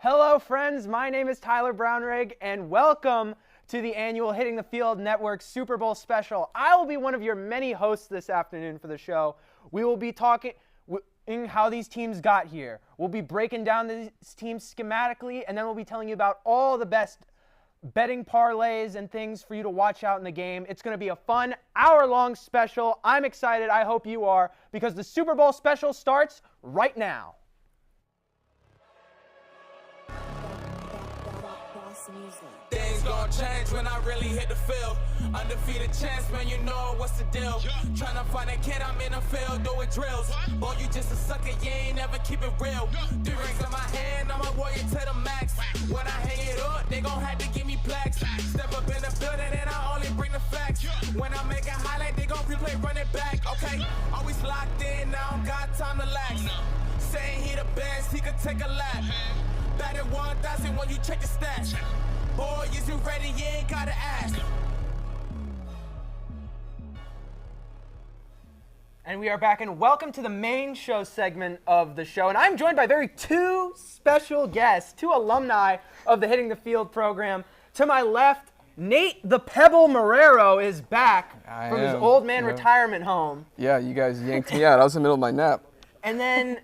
Hello, friends. My name is Tyler Brownrigg, and welcome to the annual Hitting the Field Network Super Bowl special. I will be one of your many hosts this afternoon for the show. We will be talking how these teams got here. We'll be breaking down these teams schematically, and then we'll be telling you about all the best betting parlays and things for you to watch out in the game. It's going to be a fun hour-long special. I'm excited. I hope you are, because the Super Bowl special starts right now. Things gon' change when I really hit the field. Undefeated champs, man, you know what's the deal. Tryna find a kid, I'm in the field doing drills. Boy, you just a sucker, you ain't never keep it real. 3 rings in my hand, I'm a warrior to the max. When I hang it up, they gon' have to give me plaques. Step up in the building and I only bring the facts. When I make a highlight, they gon' replay, run it back, okay? Always locked in, I don't got time to lax. Saying he the best, he could take a lap. Batted 1,000 when you check the stats. Boy, is you ready? You ain't gotta ask. And we are back, and welcome to the main show segment of the show. And I'm joined by two special guests, 2 alumni of the Hitting the Field program. To my left, Nate the Pebble Marrero is back from his old man retirement home. Yeah, you guys yanked me out. I was in the middle of my nap. And then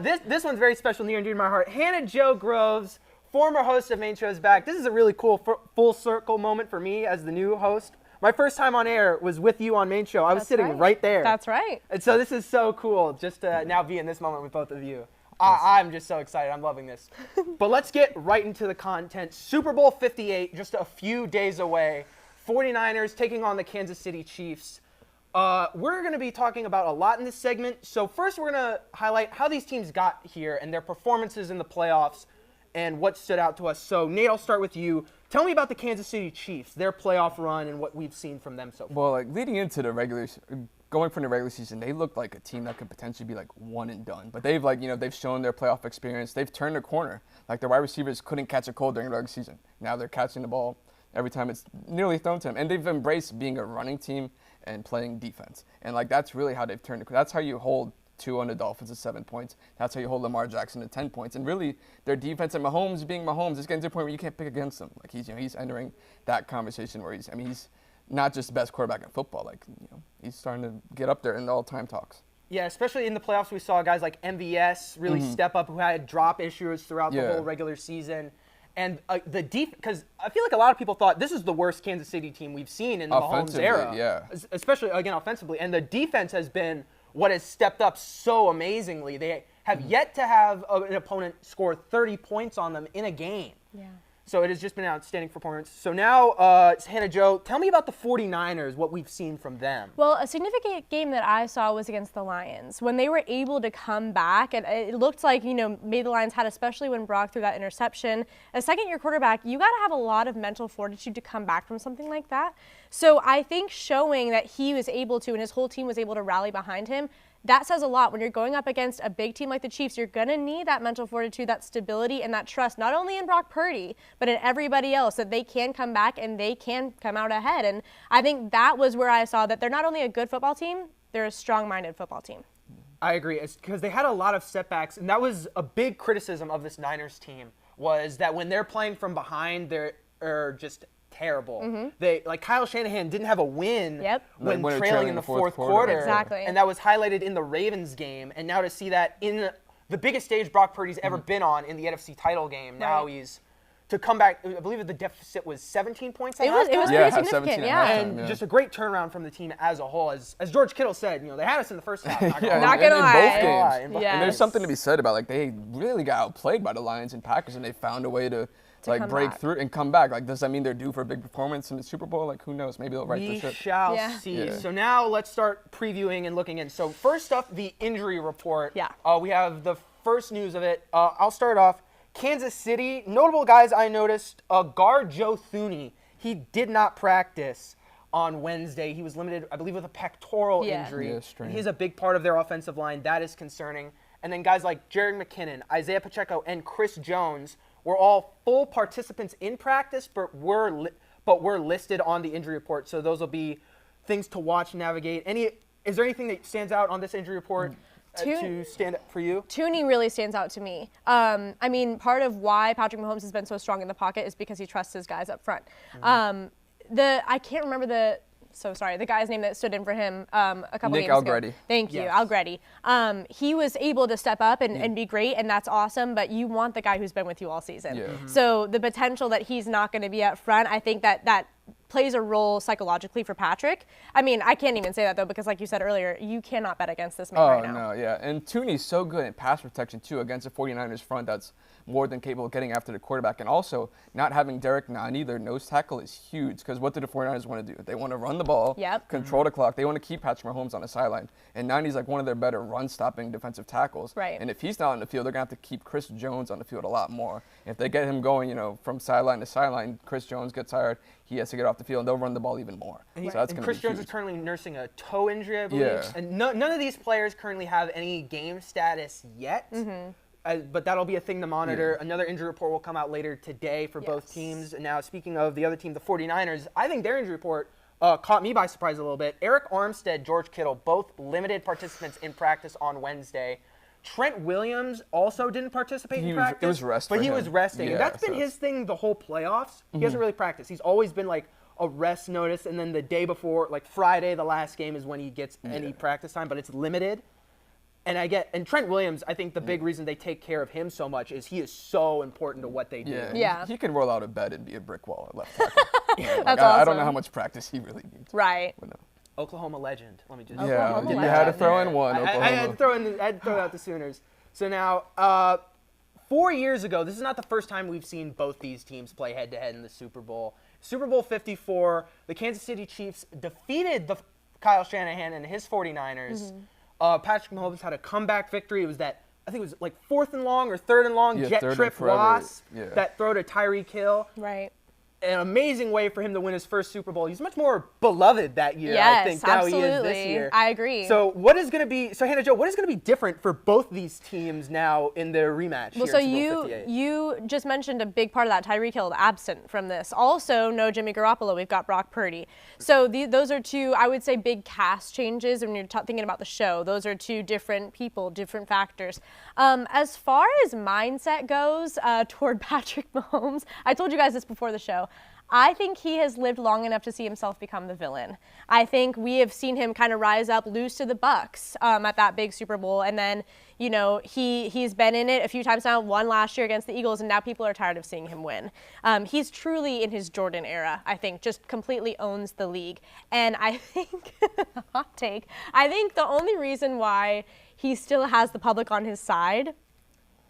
this one's very special, near and dear to my heart. Hannah Jo Groves, former host of Main Show's back. This is a really cool full circle moment for me as the new host. My first time on air was with you on Main Show. I was sitting right there. That's right. And so this is so cool just to now be in this moment with both of you. I'm just so excited. I'm loving this. But let's get right into the content. Super Bowl 58, just a few days away. 49ers taking on the Kansas City Chiefs. We're going to be talking about a lot in this segment. So first we're going to highlight how these teams got here and their performances in the playoffs and what stood out to us. So Nate, I'll start with you. Tell me about the Kansas City Chiefs, their playoff run, and what we've seen from them so far. Well, leading into the going from the regular season, they looked like a team that could potentially be one and done. But they've they've shown their playoff experience. They've turned a corner. Their wide receivers couldn't catch a cold during the regular season. Now they're catching the ball every time it's nearly thrown to them. And they've embraced being a running team and playing defense. And that's really how they've turned it. That's how you hold 2 on the Dolphins at 7 points. That's how you hold Lamar Jackson at 10 points. And really, their defense and Mahomes being Mahomes is getting to a point where you can't pick against them. He's entering that conversation where he's not just the best quarterback in football. He's starting to get up there in the all-time talks. Yeah, especially in the playoffs, we saw guys like MVS really step up, who had drop issues throughout the whole regular season. And the defense, because I feel like a lot of people thought this is the worst Kansas City team we've seen in the Mahomes era. Especially, again, offensively. And the defense has been what has stepped up so amazingly. They have yet to have an opponent score 30 points on them in a game. Yeah. So it has just been an outstanding performance. So now, Hannah Jo, tell me about the 49ers, what we've seen from them. Well, a significant game that I saw was against the Lions. When they were able to come back, and it looked like, maybe the Lions had, especially when Brock threw that interception. A second-year quarterback, you got to have a lot of mental fortitude to come back from something like that. So I think showing that he was able to, and his whole team was able to rally behind him, that says a lot. When you're going up against a big team like the Chiefs, you're going to need that mental fortitude, that stability, and that trust, not only in Brock Purdy, but in everybody else, that they can come back and they can come out ahead. And I think that was where I saw that they're not only a good football team, they're a strong-minded football team. I agree, because they had a lot of setbacks, and that was a big criticism of this Niners team, was that when they're playing from behind, they're just terrible. They Kyle Shanahan didn't have a win when trailing in the fourth quarter. Exactly. And that was highlighted in the Ravens game. And now to see that in the biggest stage Brock Purdy's ever been on in the NFC title game, now he's to come back. I believe the deficit was 17 points. It was pretty significant, And just a great turnaround from the team as a whole. As George Kittle said, they had us in the first half. Not gonna lie. In both games. And there's something to be said about they really got outplayed by the Lions and Packers, and they found a way to break through and come back. Does that mean they're due for a big performance in the Super Bowl? Who knows? Maybe they'll right the ship. We shall see. Yeah. So now let's start previewing and looking in. So first up, the injury report. Yeah. We have the first news of it. I'll start off. Kansas City, notable guys I noticed, guard Joe Thuney. He did not practice on Wednesday. He was limited, I believe, with a pectoral injury. Yeah, he's a big part of their offensive line. That is concerning. And then guys like Jerick McKinnon, Isaiah Pacheco, and Chris Jones were all full participants in practice, but were listed on the injury report. So those will be things to watch and navigate. Is there anything that stands out on this injury report? to stand up for you? Tooney really stands out to me. I mean, part of why Patrick Mahomes has been so strong in the pocket is because he trusts his guys up front. I can't remember the guy's name that stood in for him a couple Nick games Algretti. ago. Thank you, Yes. Algretti. He was able to step up and be great, and that's awesome, but you want the guy who's been with you all season. Yeah. So the potential that he's not going to be up front, I think that plays a role psychologically for Patrick. I mean, I can't even say that, though, because like you said earlier, you cannot bet against this man right now. Oh, no, yeah. And Tooney's so good at pass protection, too, against the 49ers front that's more than capable of getting after the quarterback. And also, not having Derek Nani, their nose tackle, is huge, because what do the 49ers want to do? They want to run the ball, control the clock. They want to keep Patrick Mahomes on the sideline. And Nani's like one of their better run-stopping defensive tackles. Right. And if he's not on the field, they're going to have to keep Chris Jones on the field a lot more. If they get him going, from sideline to sideline, Chris Jones gets tired. He has to get off the field, and they'll run the ball even more. And, so that's Chris Jones is currently nursing a toe injury, I believe. Yeah. And none of these players currently have any game status yet. But that'll be a thing to monitor. Yeah. Another injury report will come out later today for both teams. And now, speaking of the other team, the 49ers, I think their injury report caught me by surprise a little bit. Eric Armstead, George Kittle, both limited participants in practice on Wednesday. Trent Williams also didn't participate in practice. It was rest but for he him. was resting. Yeah, That's been his thing the whole playoffs. He hasn't really practiced. He's always been like a rest notice, and then the day before, like Friday, the last game, is when he gets any practice time, but it's limited. And Trent Williams, I think the big reason they take care of him so much is he is so important to what they do. Yeah. He can roll out of bed and be a brick wall at left tackle. That's I don't know awesome. how much practice he really needs. Right. But no. Oklahoma legend. Let me just Oklahoma you legend. had to throw in one. I had to throw out the Sooners. So now, 4 years ago, this is not the first time we've seen both these teams play head-to-head in the Super Bowl. Super Bowl 54, the Kansas City Chiefs defeated the Kyle Shanahan and his 49ers. Patrick Mahomes had a comeback victory. It was that, I think it was like 4th and long or 3rd and long jet trip wasp that throw to Tyreek Hill. Right. An amazing way for him to win his first Super Bowl. He's much more beloved that year, I think, now he is this year. I agree. So Hannah Jo, what is going to be different for both these teams now in their rematch Well, here so in Super Bowl 58? you just mentioned a big part of that. Tyreek Hill absent from this. Also, no Jimmy Garoppolo. We've got Brock Purdy. So those are two, I would say, big cast changes when you're thinking about the show. Those are two different people, different factors. As far as mindset goes toward Patrick Mahomes, I told you guys this before the show. I think he has lived long enough to see himself become the villain. I think we have seen him kind of rise up, lose to the Bucs at that big Super Bowl, and then he's been in it a few times now. Won last year against the Eagles, and now people are tired of seeing him win. He's truly in his Jordan era. I think just completely owns the league, and I think hot take. I think the only reason why he still has the public on his side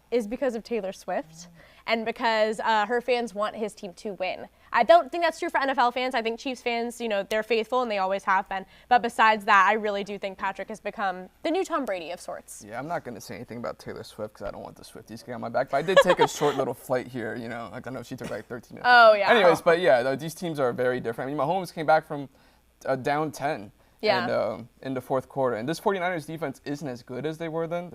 is because of Taylor Swift. And because her fans want his team to win. I don't think that's true for NFL fans. I think Chiefs fans, they're faithful and they always have been. But besides that, I really do think Patrick has become the new Tom Brady of sorts. Yeah, I'm not going to say anything about Taylor Swift because I don't want the Swifties to get on my back. But I did take a short little flight here, Like I know she took like 13 minutes. Oh, yeah. Anyways, but yeah, these teams are very different. I mean, Mahomes came back from down 10 in the fourth quarter. And this 49ers defense isn't as good as they were then.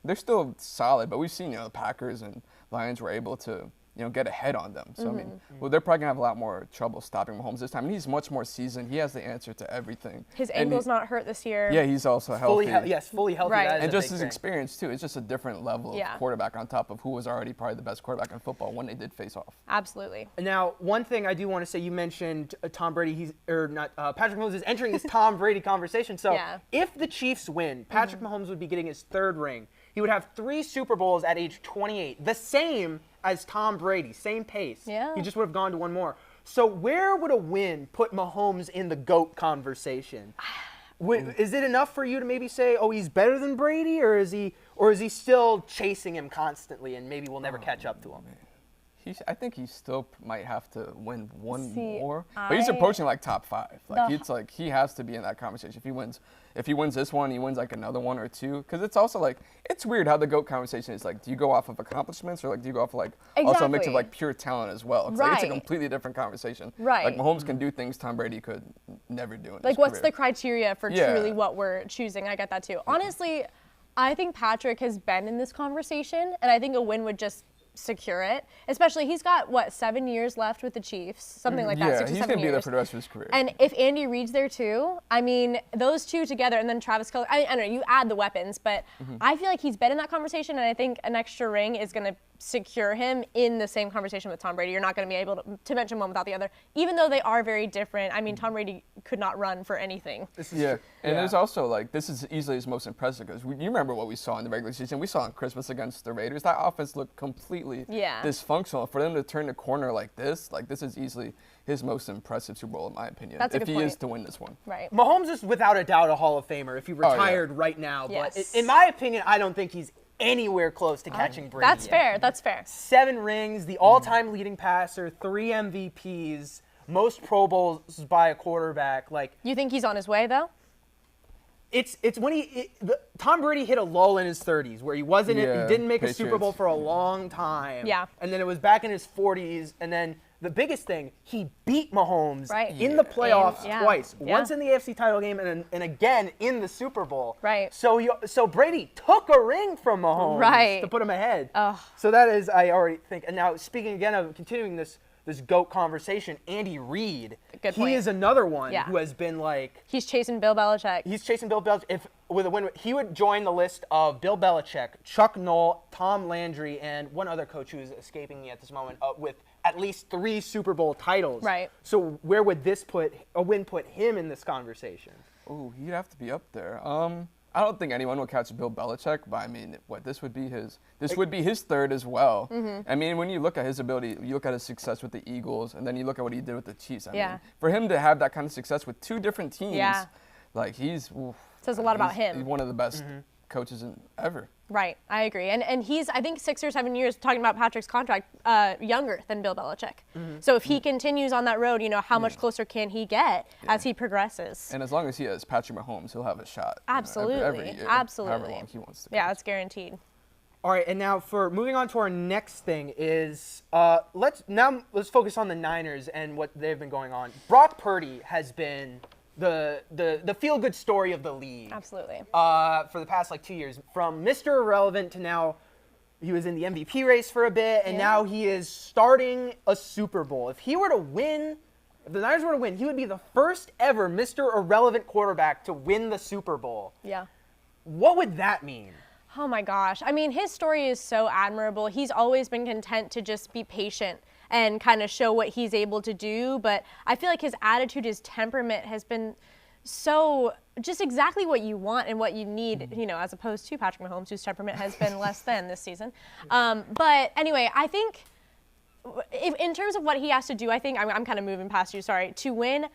They're still solid, but we've seen, the Packers and Lions were able to, get ahead on them. So, I mean, they're probably going to have a lot more trouble stopping Mahomes this time. And he's much more seasoned. He has the answer to everything. His ankle's not hurt this year. Yeah, he's also healthy. Fully healthy. Right. That is And a just big his thing. experience, too. It's just a different level of quarterback on top of who was already probably the best quarterback in football when they did face off. Absolutely. Now, one thing I do want to say, you mentioned Tom Brady. Patrick Mahomes is entering this Tom Brady conversation. So if the Chiefs win, Patrick Mahomes would be getting his 3rd ring. He would have 3 Super Bowls at age 28, the same as Tom Brady, same pace. Yeah. He just would have gone to one more. So where would a win put Mahomes in the GOAT conversation? Is it enough for you to maybe say, oh, he's better than Brady, or is he still chasing him constantly and maybe we'll never catch up to him? I think he still might have to win one more, but he's approaching like top 5. Like he has to be in that conversation. If he wins this one, he wins like another one or two. Because it's also like it's weird how the GOAT conversation is like. Do you go off of accomplishments or like do you go off of like also a mix of like pure talent as well? It's like it's a completely different conversation. Right. Like Mahomes can do things Tom Brady could never do. Like what's the criteria for truly what we're choosing? I get that too. Honestly, I think Patrick has been in this conversation, and I think a win would just secure it. Especially, he's got, 7 years left with the Chiefs? Something like that, 6 or 7 years. Yeah, he's going to be there for the rest of his career. And if Andy Reid's there too, I mean, those two together, and then Travis Kelce, I don't know, you add the weapons, but I feel like he's been in that conversation, and I think an extra ring is going to secure him in the same conversation with Tom Brady. You're not going to be able to mention one without the other, even though they are very different. I mean, Tom Brady could not run for anything. And there's also, like, this is easily his most impressive, because you remember what we saw in the regular season. We saw on Christmas against the Raiders. That offense looked completely dysfunctional. For them to turn the corner like this is easily his most impressive Super Bowl, in my opinion, if he is to win this one. Right. Mahomes is without a doubt a Hall of Famer if he retired right now. But in my opinion, I don't think he's anywhere close to catching Brady. That's fair. That's fair. 7 rings, the all-time leading passer, 3 MVPs, most Pro Bowls by a quarterback. Like, you think he's on his way though? It's when Tom Brady hit a lull in his 30s where he wasn't he didn't make a Super Bowl for a long time. Yeah. And then it was back in his 40s, and then the biggest thing, he beat Mahomes in the playoffs twice. Once in the AFC title game and again in the Super Bowl. Right. So Brady took a ring from Mahomes to put him ahead. So that is, I already think. And now speaking again of continuing this GOAT conversation, Andy Reid. Good point. He is another one who has been like... He's chasing Bill Belichick. He's chasing Bill Belichick. If with a win, he would join the list of Bill Belichick, Chuck Noll, Tom Landry, and one other coach who is escaping me at this moment with at least 3 Super Bowl titles. Right. So where would this put him in this conversation? Oh, he'd have to be up there. I don't think anyone will catch Bill Belichick, but I mean, this would be his third as well. I mean, when you look at his ability, you look at his success with the Eagles, and then you look at what he did with the Chiefs. I mean, for him to have that kind of success with 2 different teams, like says a lot about him. He's one of the best coaches ever. Right, I agree. And he's, I think, 6 or 7 years, talking about Patrick's contract, younger than Bill Belichick. So if he continues on that road, how much closer can he get as he progresses? And as long as he has Patrick Mahomes, he'll have a shot. Absolutely. Every year, Absolutely. however long he wants to. Yeah, that's guaranteed. All right, and now for moving on to our next thing is let's focus on the Niners and what they've been going on. Brock Purdy has been the feel-good story of the league. Absolutely. For the past 2 years, from Mr. Irrelevant to now, he was in the MVP race for a bit, and now he is starting a Super Bowl. If the Niners were to win, he would be the first ever Mr. Irrelevant quarterback to win the Super Bowl. Yeah. What would that mean? Oh my gosh. I mean, his story is so admirable. He's always been content to just be patient and kind of show what he's able to do. But I feel like his attitude, his temperament has been so just exactly what you want and what you need, as opposed to Patrick Mahomes, whose temperament has been less than this season. But anyway, I think in terms of what he has to do, I think I'm kind of moving past you, sorry, to win.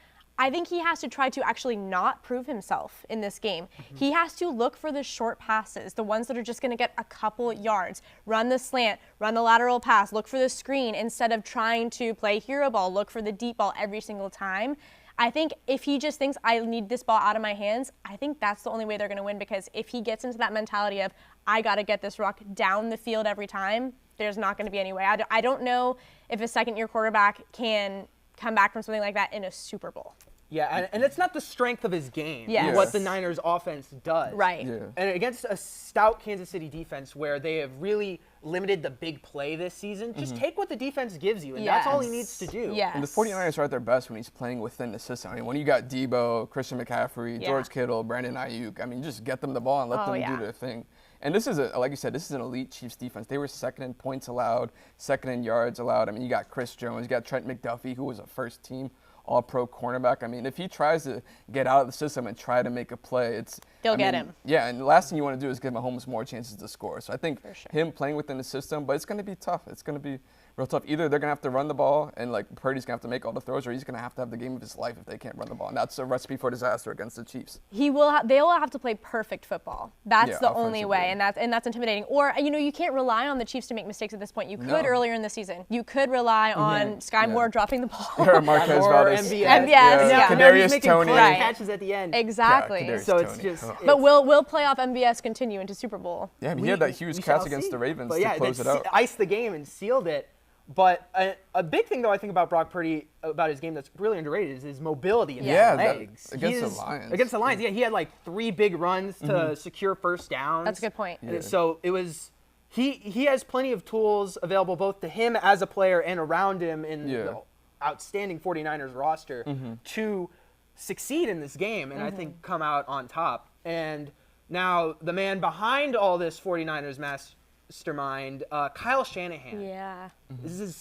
I think he has to try to actually not prove himself in this game. He has to look for the short passes, the ones that are just going to get a couple yards. Run the slant, run the lateral pass, look for the screen instead of trying to play hero ball, look for the deep ball every single time. I think if he just thinks, I need this ball out of my hands, I think that's the only way they're going to win, because if he gets into that mentality of, I got to get this rock down the field every time, there's not going to be any way. I don't know if a second-year quarterback can come back from something like that in a Super Bowl. Yeah, and it's not the strength of his game, what the Niners offense does. Right. Yeah. And against a stout Kansas City defense where they have really limited the big play this season, just take what the defense gives you, and that's all he needs to do. Yes. And the 49ers are at their best when he's playing within the system. I mean, when you got Debo, Christian McCaffrey, George Kittle, Brandon Ayuk, I mean, just get them the ball and let them do their thing. And this is, like you said, this is an elite Chiefs defense. They were second in points allowed, second in yards allowed. I mean, you got Chris Jones, you got Trent McDuffie, who was a first-team all-pro cornerback. I mean, if he tries to get out of the system and try to make a play, they'll get him. Yeah, and the last thing you want to do is give Mahomes more chances to score. So I think him playing within the system, but it's going to be tough. It's going to be real tough. Either they're going to have to run the ball, and Purdy's going to have to make all the throws, or he's going to have the game of his life if they can't run the ball. And that's a recipe for disaster against the Chiefs. They will have to play perfect football. That's the only way, and that's intimidating. Or you can't rely on the Chiefs to make mistakes at this point. You could earlier in the season. You could rely on Sky Moore dropping the ball. Or Marquez Valdez. Kadarius Toney. Catches at the end. Exactly. Yeah, so it's just. But will playoff MVS continue into Super Bowl? Yeah, I mean, he had that huge catch against the Ravens to close it out. Iced the game and sealed it. But a big thing, though, I think about Brock Purdy, about his game that's really underrated, is his mobility and his legs. Against the Lions. Against the Lions, he had 3 big runs to secure first downs. That's a good point. So it was he has plenty of tools available both to him as a player and around him in the outstanding 49ers roster to succeed in this game and I think come out on top. And now the man behind all this 49ers mastermind, Kyle Shanahan. Yeah. This is his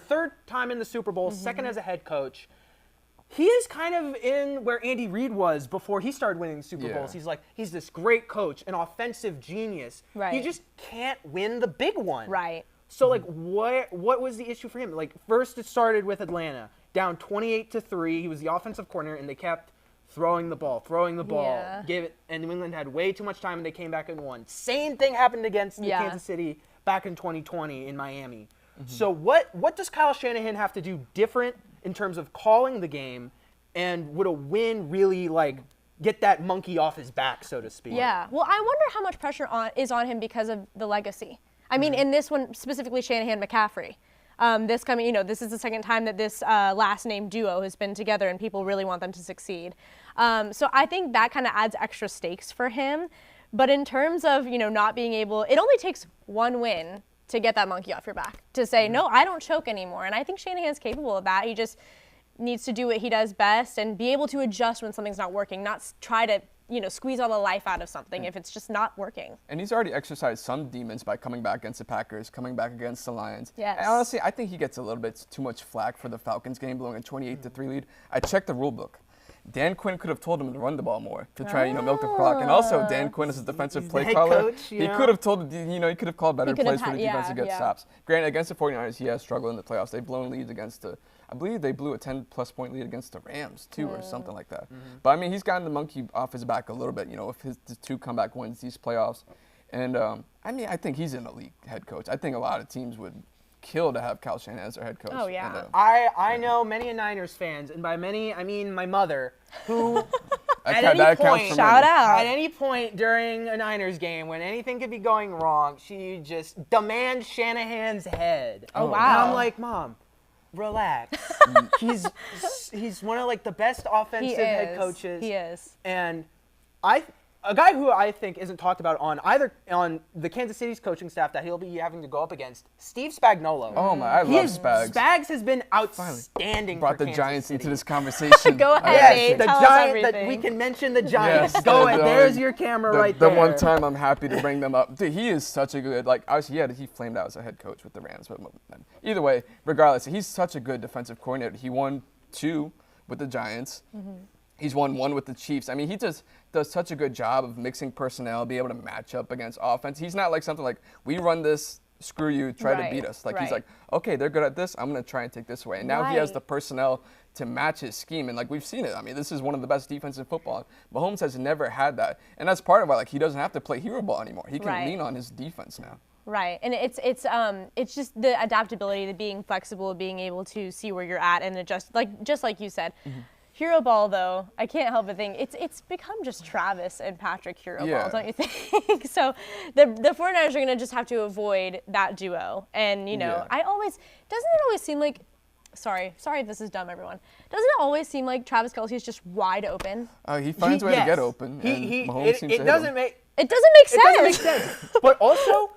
third time in the Super Bowl, second as a head coach. He is kind of in where Andy Reid was before he started winning Super Bowls. He's this great coach, an offensive genius. Right. He just can't win the big one. Right. So like what was the issue for him? Like first it started with Atlanta, down 28-3. He was the offensive coordinator and they kept throwing the ball. Yeah. And New England had way too much time and they came back and won. Same thing happened against Kansas City back in 2020 in Miami. So what does Kyle Shanahan have to do different in terms of calling the game, and would a win really like get that monkey off his back, so to speak? Yeah. Well, I wonder how much pressure is on him because of the legacy. I mean, in this one specifically, Shanahan McCaffrey. This is the second time that this last name duo has been together, and people really want them to succeed. So I think that kind of adds extra stakes for him. But in terms of not being able, it only takes one win to get that monkey off your back, to say, no, I don't choke anymore. And I think Shanahan's capable of that. He just needs to do what he does best and be able to adjust when something's not working, not try to, squeeze all the life out of something if it's just not working. And he's already exercised some demons by coming back against the Packers, coming back against the Lions. Yes. And honestly, I think he gets a little bit too much flack for the Falcons game, blowing a 28-3 lead. I checked the rule book. Dan Quinn could have told him to run the ball more, to try, milk the clock. And also, Dan Quinn is his defensive play caller. Coach, he could have told, he could have called better plays for the defense to get yeah. stops. Granted, against the 49ers, he has struggled in the playoffs. They've blown leads against I believe they blew a 10-plus point lead against the Rams, too, or something like that. But, I mean, he's gotten the monkey off his back a little bit, with his 2 comeback wins these playoffs. And, I think he's an elite head coach. I think a lot of teams would kill to have Kyle Shanahan as their head coach. Oh, yeah. And, I know many Niners fans, and by many, I mean my mother, who at any point during a Niners game, when anything could be going wrong, she just demands Shanahan's head. Oh, wow. And I'm like, Mom, relax. he's one of like the best offensive head coaches. He is. And a guy who I think isn't talked about on the Kansas City's coaching staff that he'll be having to go up against, Steve Spagnuolo. Oh my, I love Spags. Spags has been outstanding. Brought for the Kansas Giants City. into this conversation. Go ahead, Yes, Nate. the Tell us Giants. everything. We can mention the Giants. Yes, Go ahead. There's your camera right there. The one time I'm happy to bring them up. Dude, he is such a good, obviously, he flamed out as a head coach with the Rams. But either way, regardless, he's such a good defensive coordinator. He won 2 with the Giants. He's won 1 with the Chiefs. I mean, he just does such a good job of mixing personnel, be able to match up against offense. He's not like something like, we run this, screw you, try to beat us. He's like, okay, they're good at this, I'm going to try and take this away. And now he has the personnel to match his scheme. And we've seen it. I mean, this is one of the best defenses in football. Mahomes has never had that. And that's part of why he doesn't have to play hero ball anymore. He can lean on his defense now. Right, and it's just the adaptability, the being flexible, being able to see where you're at and adjust, just like you said. Hero ball, though, I can't help but think it's become just Travis and Patrick hero ball, don't you think? So the 49ers are going to just have to avoid that duo. And, doesn't it always seem like, sorry if this is dumb, everyone. Doesn't it always seem like Travis Kelce is just wide open? He finds a way to get open. It doesn't make sense. But also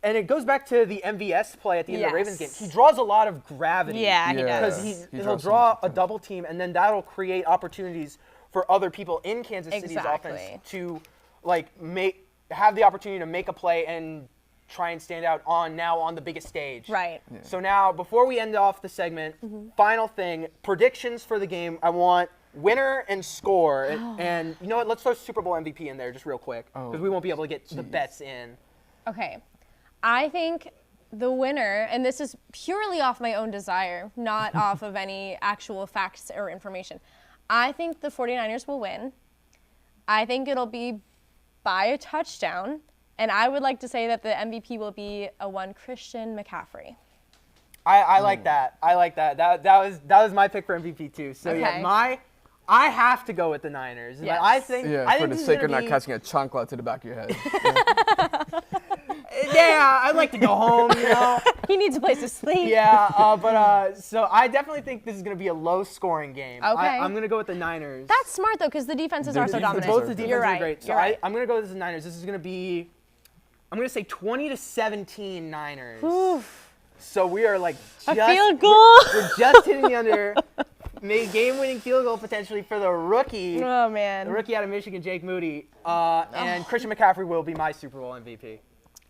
and it goes back to the MVS play at the end of the Ravens game. He draws a lot of gravity. Yeah, he does. Because he'll draw a double team, and then that'll create opportunities for other people in Kansas City's offense to have the opportunity to make a play and try and stand out on the biggest stage. Right. Yeah. So now, before we end off the segment, final thing, predictions for the game. I want winner and score. And you know what? Let's throw Super Bowl MVP in there just real quick, because we won't be able to get the bets in. Okay. I think the winner, and this is purely off my own desire, not off of any actual facts or information. I think the 49ers will win. I think it'll be by a touchdown. And I would like to say that the MVP will be a one Christian McCaffrey. I like that. I like that. That was my pick for MVP too. So I have to go with the Niners. Yes. I think for the sake of not catching a chancla to the back of your head. Yeah, I'd like to go home, He needs a place to sleep. Yeah, so I definitely think this is going to be a low-scoring game. Okay. I'm going to go with the Niners. That's smart, though, because the defenses are so dominant. Both the defenses You're right. are great. So I'm going to go with the Niners. This is going to be I'm going to say 20-17 Niners. Oof. So we are like just, a field goal. We're just hitting the under. Made game-winning field goal potentially for the rookie. Oh, man. The rookie out of Michigan, Jake Moody. And Christian McCaffrey will be my Super Bowl MVP.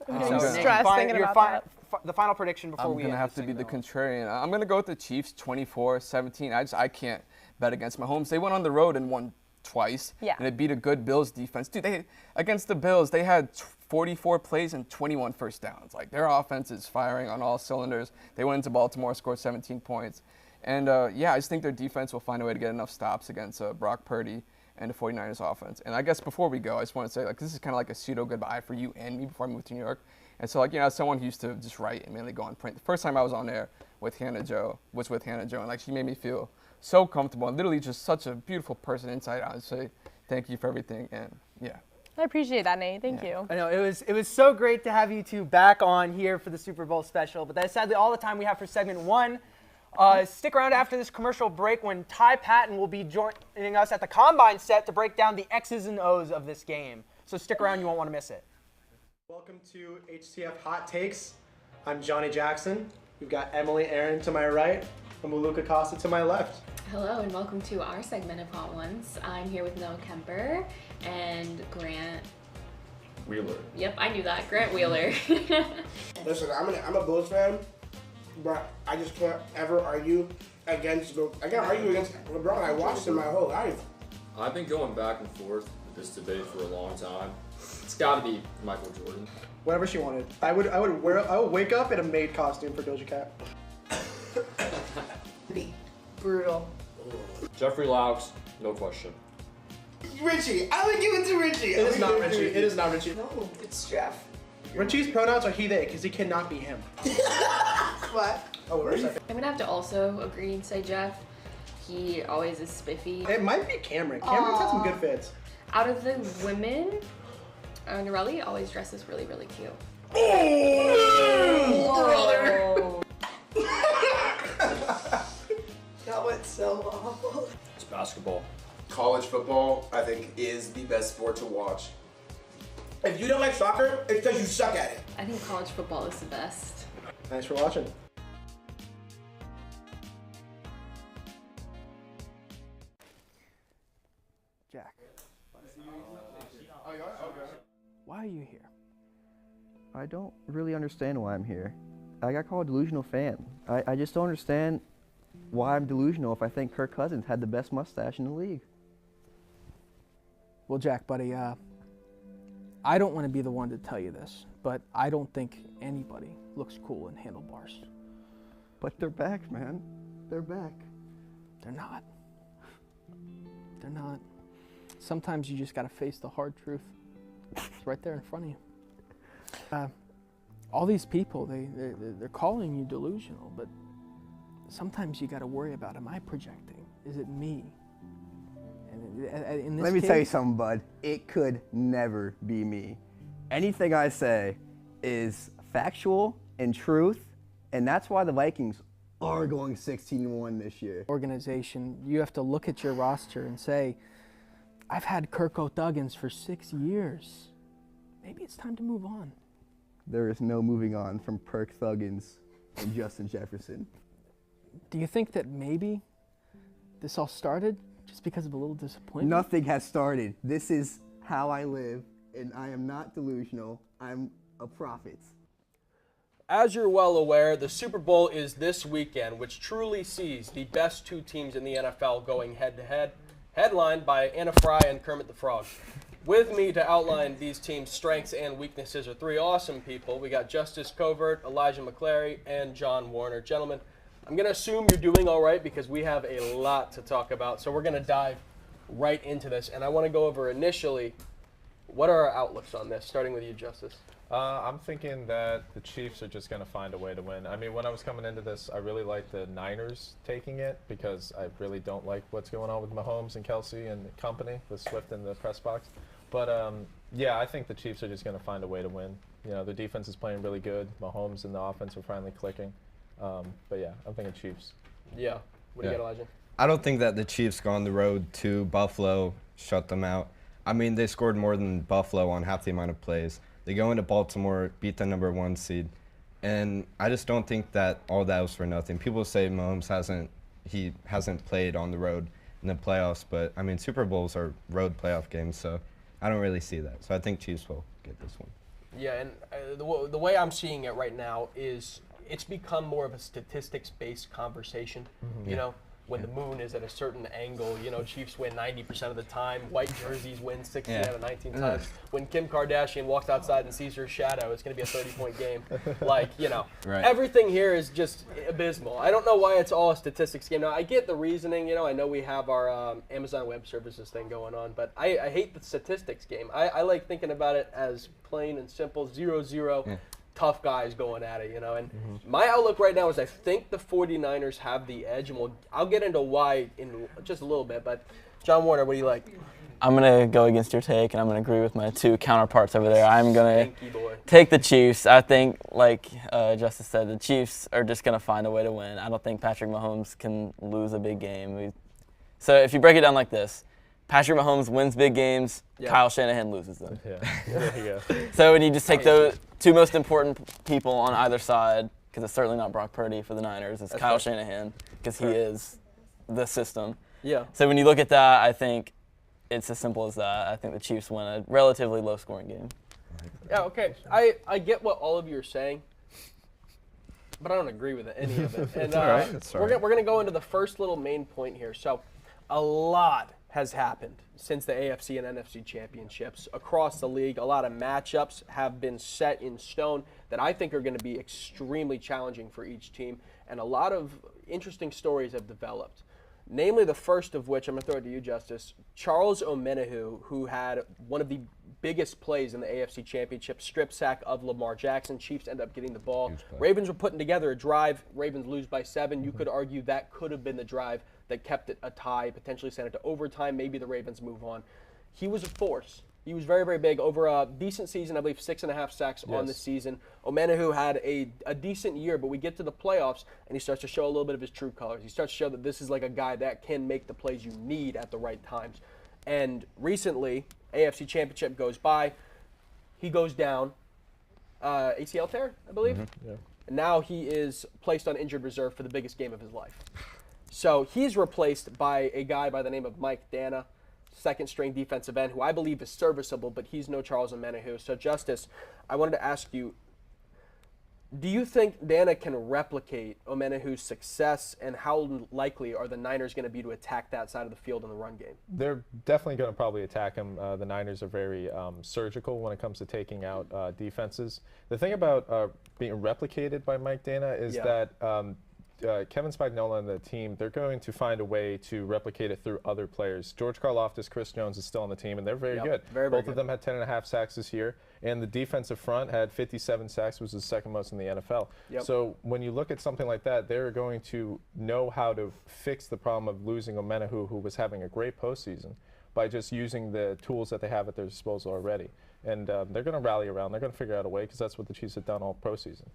I'm stressed thinking about that. The final prediction before we I'm going to have to be the contrarian. I'm going to go with the Chiefs 24-17. I can't bet against Mahomes. They went on the road and won twice. Yeah. And they beat a good Bills defense. Dude, against the Bills, they had 44 plays and 21 first downs. Like, their offense is firing on all cylinders. They went into Baltimore, scored 17 points. And, I just think their defense will find a way to get enough stops against Brock Purdy and the 49ers offense. And I guess before we go, I just want to say, like, this is kind of like a pseudo goodbye for you and me before I moved to New York. And so, like, as someone who used to just write and mainly go on print, the first time I was on air with Hannah Jo, and, like, she made me feel so comfortable and literally just such a beautiful person inside out. So thank you for everything, and, yeah. I appreciate that, Nate. Thank you. I know, it was so great to have you two back on here for the Super Bowl special, but that's sadly all the time we have for segment 1. Stick around after this commercial break when Ty Paton will be joining us at the Combine set to break down the X's and O's of this game. So stick around, you won't want to miss it. Welcome to HTF Hot Takes. I'm Johnny Jackson. We've got Emily Aaron to my right and Maluka Costa to my left. Hello and welcome to our segment of Hot Ones. I'm here with Noah Kemper and Grant Wheeler. Yep, I knew that. Grant Wheeler. Listen, I'm a Bills fan, but I just can't ever argue against LeBron. I watched him my whole life. I've been going back and forth with this debate for a long time. It's got to be Michael Jordan. Whatever she wanted. I would wake up in a maid costume for Doja Cat. Brutal. Jeffrey Laux, no question. Richie, I would give it to Richie. It is not Richie. It is not Richie. No, it's Jeff. Richie's pronouns are he, they, because he cannot be him. What? Oh, wait a second. I'm gonna have to also agree and say Jeff. He always is spiffy. It might be Cameron. Cameron's had some good fits. Out of the women, Norelli always dresses really, really cute. Oh, that went so awful. It's basketball. College football, I think, is the best sport to watch. If you don't like soccer, it's because you suck at it. I think college football is the best. Thanks for watching. Jack. Why are you here? I don't really understand why I'm here. I got called a delusional fan. I just don't understand why I'm delusional if I think Kirk Cousins had the best mustache in the league. Well, Jack, buddy, I don't want to be the one to tell you this, but I don't think anybody looks cool in handlebars. But they're back, man. They're back. They're not. They're not. Sometimes you just got to face the hard truth. It's right there in front of you. All these people, they're calling you delusional, but sometimes you got to worry about, am I projecting? Is it me? And in this Let me case, tell you something, bud. It could never be me. Anything I say is factual and truth, and that's why the Vikings are going 16-1 this year. Organization, you have to look at your roster and say, I've had Kirk Thuggins for 6 years. Maybe it's time to move on. There is no moving on from Perk Thuggins and Justin Jefferson. Do you think that maybe this all started just because of a little disappointment? Nothing has started. This is how I live, and I am not delusional. I'm a prophet. As you're well aware, the Super Bowl is this weekend, which truly sees the best two teams in the NFL going head-to-head, headlined by Anna Fry and Kermit the Frog. With me to outline these teams' strengths and weaknesses are three awesome people. We got Justice Covert, Elijah McClary, and John Warner. Gentlemen, I'm going to assume you're doing all right because we have a lot to talk about, so we're going to dive right into this. And I want to go over initially, what are our outlooks on this, starting with you, Justice? I'm thinking that the Chiefs are just going to find a way to win. I mean, when I was coming into this, I really like the Niners taking it because I really don't like what's going on with Mahomes and Kelsey and company with Swift in the press box. But, yeah, I think the Chiefs are just going to find a way to win. You know, the defense is playing really good. Mahomes and the offense are finally clicking. But, yeah, I'm thinking Chiefs. Yeah. What do you got, Elijah? I don't think that the Chiefs go on the road to Buffalo, shut them out. I mean, they scored more than Buffalo on half the amount of plays. They go into Baltimore, beat the number 1 seed. And I just don't think that all that was for nothing. People say Mahomes hasn't played on the road in the playoffs, but I mean, Super Bowls are road playoff games, so I don't really see that. So I think Chiefs will get this one. Yeah, and the way I'm seeing it right now is it's become more of a statistics-based conversation. You know, when the moon is at a certain angle, you know, Chiefs win 90% of the time. White jerseys win 16 out of 19 times. When Kim Kardashian walks outside and sees her shadow, it's going to be a 30-point game. Like, you know, everything here is just abysmal. I don't know why it's all a statistics game. Now, I get the reasoning. You know, I know we have our Amazon Web Services thing going on, but I hate the statistics game. I like thinking about it as plain and simple, 0-0. Tough guys going at it, you know. And my outlook right now is I think the 49ers have the edge, and I'll get into why in just a little bit. But John Warner, what do you like? I'm going to go against your take, and I'm going to agree with my 2 counterparts over there. I'm going to take the Chiefs. I think, like Justice said, the Chiefs are just going to find a way to win. I don't think Patrick Mahomes can lose a big game. So if you break it down like this, Patrick Mahomes wins big games, Kyle Shanahan loses them. There you go. So when you just take those 2 most important people on either side, because it's certainly not Brock Purdy for the Niners, it's Kyle Shanahan, because he is the system. Yeah. So when you look at that, I think it's as simple as that. I think the Chiefs win a relatively low-scoring game. Yeah, okay. I get what all of you are saying, but I don't agree with any of it. And we're going to go into the first little main point here. So a lot has happened since the AFC and NFC championships across the league. A lot of matchups have been set in stone that I think are going to be extremely challenging for each team, and a lot of interesting stories have developed. Namely, the first of which, I'm going to throw it to you, Justice, Charles Omenihu, who had one of the biggest plays in the AFC Championship, strip sack of Lamar Jackson. Chiefs end up getting the ball. Ravens were putting together a drive. Ravens lose by 7. You could argue that could have been the drive that kept it a tie, potentially sent it to overtime. Maybe the Ravens move on. He was a force. He was very, very big. Over a decent season, I believe 6.5 sacks on the season. Omenihu had a decent year, but we get to the playoffs, and he starts to show a little bit of his true colors. He starts to show that this is like a guy that can make the plays you need at the right times. And recently, AFC Championship goes by. He goes down. ACL tear, I believe. And now he is placed on injured reserve for the biggest game of his life. So he's replaced by a guy by the name of Mike Dana, second-string defensive end, who I believe is serviceable, but he's no Charles Omenihu. So, Justice, I wanted to ask you, do you think Dana can replicate Omenihu's success, and how likely are the Niners going to be to attack that side of the field in the run game? They're definitely going to probably attack him. The Niners are very surgical when it comes to taking out defenses. The thing about being replicated by Mike Dana is that Kevin Spagnuolo and the team, they're going to find a way to replicate it through other players. George Karlaftis, Chris Jones is still on the team, and they're very good. Both of them had 10.5 sacks this year, and the defensive front had 57 sacks, which is the second most in the NFL. So when you look at something like that, they're going to know how to fix the problem of losing Omenihu, who was having a great postseason, by just using the tools that they have at their disposal already. And they're going to rally around. They're going to figure out a way, because that's what the Chiefs have done all postseason.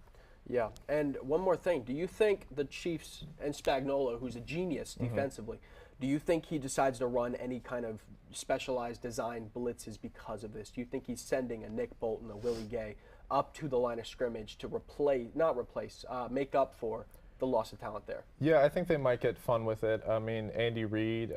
Yeah, and one more thing. Do you think the Chiefs and Spagnuolo, who's a genius defensively, do you think he decides to run any kind of specialized design blitzes because of this? Do you think he's sending a Nick Bolton, a Willie Gay, up to the line of scrimmage to make up for the loss of talent there? Yeah, I think they might get fun with it. I mean, Andy Reid,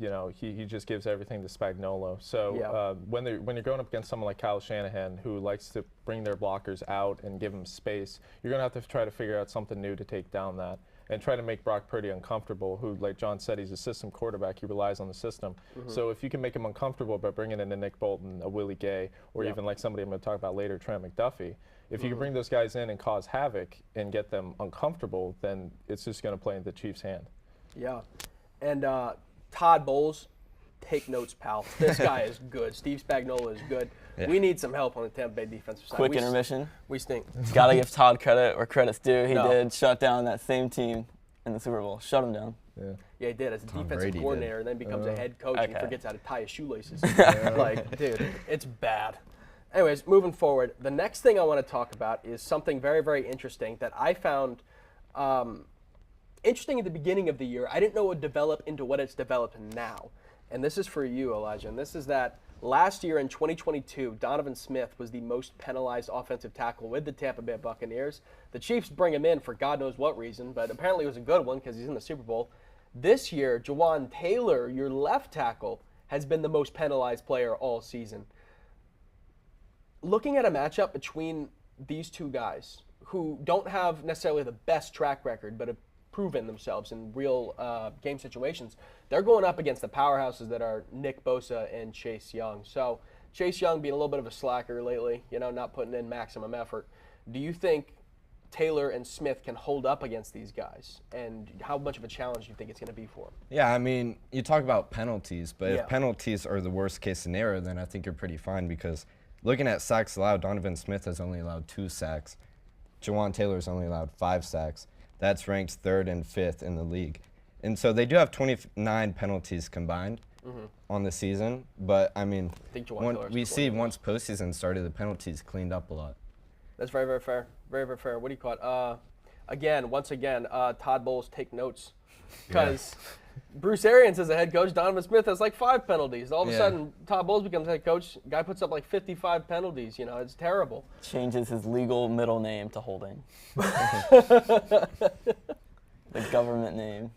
you know, he just gives everything to Spagnuolo. So when you're going up against someone like Kyle Shanahan, who likes to bring their blockers out and give them space, you're going to have to try to figure out something new to take down that, and try to make Brock Purdy uncomfortable, who, like John said, he's a system quarterback. He relies on the system. So if you can make him uncomfortable by bringing in a Nick Bolton, a Willie Gay, or even like somebody I'm going to talk about later, Trent McDuffie, if you can bring those guys in and cause havoc and get them uncomfortable, then it's just going to play into the Chiefs' hand. Yeah, and Todd Bowles, take notes, pal. This guy is good. Steve Spagnuolo is good. We need some help on the Tampa Bay defensive side. Quick intermission. We stink. Got to give Todd credit where credit's due. He did shut down that same team in the Super Bowl. Shut him down. Yeah, he did as a defensive coordinator, and then becomes a head coach and forgets how to tie his shoelaces. Like, dude, it's bad. Anyways, moving forward, the next thing I want to talk about is something very, very interesting that I found interesting at the beginning of the year. I didn't know it would develop into what it's developed now. And this is for you, Elijah. And this is that last year in 2022, Donovan Smith was the most penalized offensive tackle with the Tampa Bay Buccaneers. The Chiefs bring him in for God knows what reason, but apparently it was a good one because he's in the Super Bowl. This year, Jawan Taylor, your left tackle, has been the most penalized player all season. Looking at a matchup between these two guys who don't have necessarily the best track record, but have proven themselves in real game situations, they're going up against the powerhouses that are Nick Bosa and Chase Young. So Chase Young being a little bit of a slacker lately, not putting in maximum effort. Do you think Taylor and Smith can hold up against these guys? And how much of a challenge do you think it's going to be for them? Yeah, I mean, you talk about penalties, but if penalties are the worst case scenario, then I think you're pretty fine because looking at sacks allowed, Donovan Smith has only allowed 2 sacks. Jawan Taylor's only allowed 5 sacks. That's ranked 3rd and 5th in the league. And so they do have 29 penalties combined on the season. But, I mean, we see once postseason started, the penalties cleaned up a lot. That's very, very fair. Very, very fair. What do you call it? Once again, Todd Bowles, take notes. Because Bruce Arians is the head coach. Donovan Smith has like 5 penalties. All of a sudden, Todd Bowles becomes head coach. Guy puts up like 55 penalties. It's terrible. Changes his legal middle name to Holding. The government name.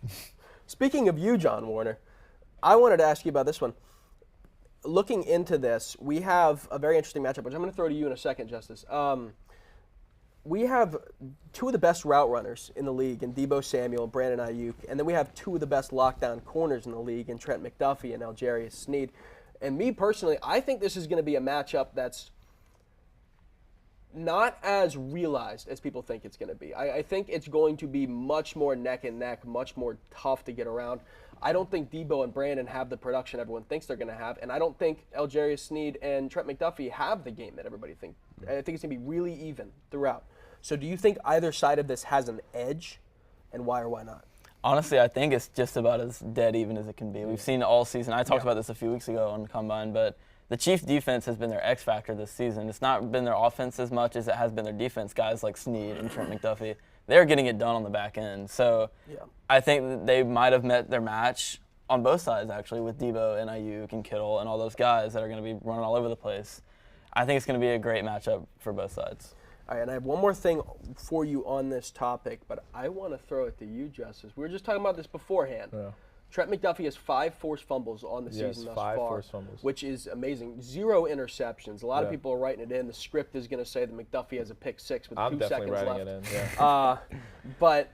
Speaking of you, John Warner, I wanted to ask you about this one. Looking into this, we have a very interesting matchup, which I'm going to throw to you in a second, Justice. We have 2 of the best route runners in the league in Deebo Samuel and Brandon Ayuk, and then we have 2 of the best lockdown corners in the league in Trent McDuffie and Algerius Sneed. And me personally, I think this is going to be a matchup that's not as realized as people think it's going to be. I think it's going to be much more neck and neck, much more tough to get around. I don't think Deebo and Brandon have the production everyone thinks they're going to have, and I don't think Algerius Sneed and Trent McDuffie have the game that everybody thinks. I think it's going to be really even throughout. So do you think either side of this has an edge, and why or why not? Honestly, I think it's just about as dead even as it can be. We've seen it all season. I talked about this a few weeks ago on Combine, but the Chiefs' defense has been their X factor this season. It's not been their offense as much as it has been their defense. Guys like Sneed and Trent McDuffie, they're getting it done on the back end. So I think that they might have met their match on both sides, actually, with Deebo and Ayuk and Kittle and all those guys that are going to be running all over the place. I think it's going to be a great matchup for both sides. All right, and I have one more thing for you on this topic, but I want to throw it to you, Justice. We were just talking about this beforehand. Yeah. Trent McDuffie has 5 forced fumbles on the season thus far, 5 forced fumbles, which is amazing. 0 interceptions. A lot of people are writing it in. The script is going to say that McDuffie has a pick 6 with 2 seconds left. I'm definitely writing it in. But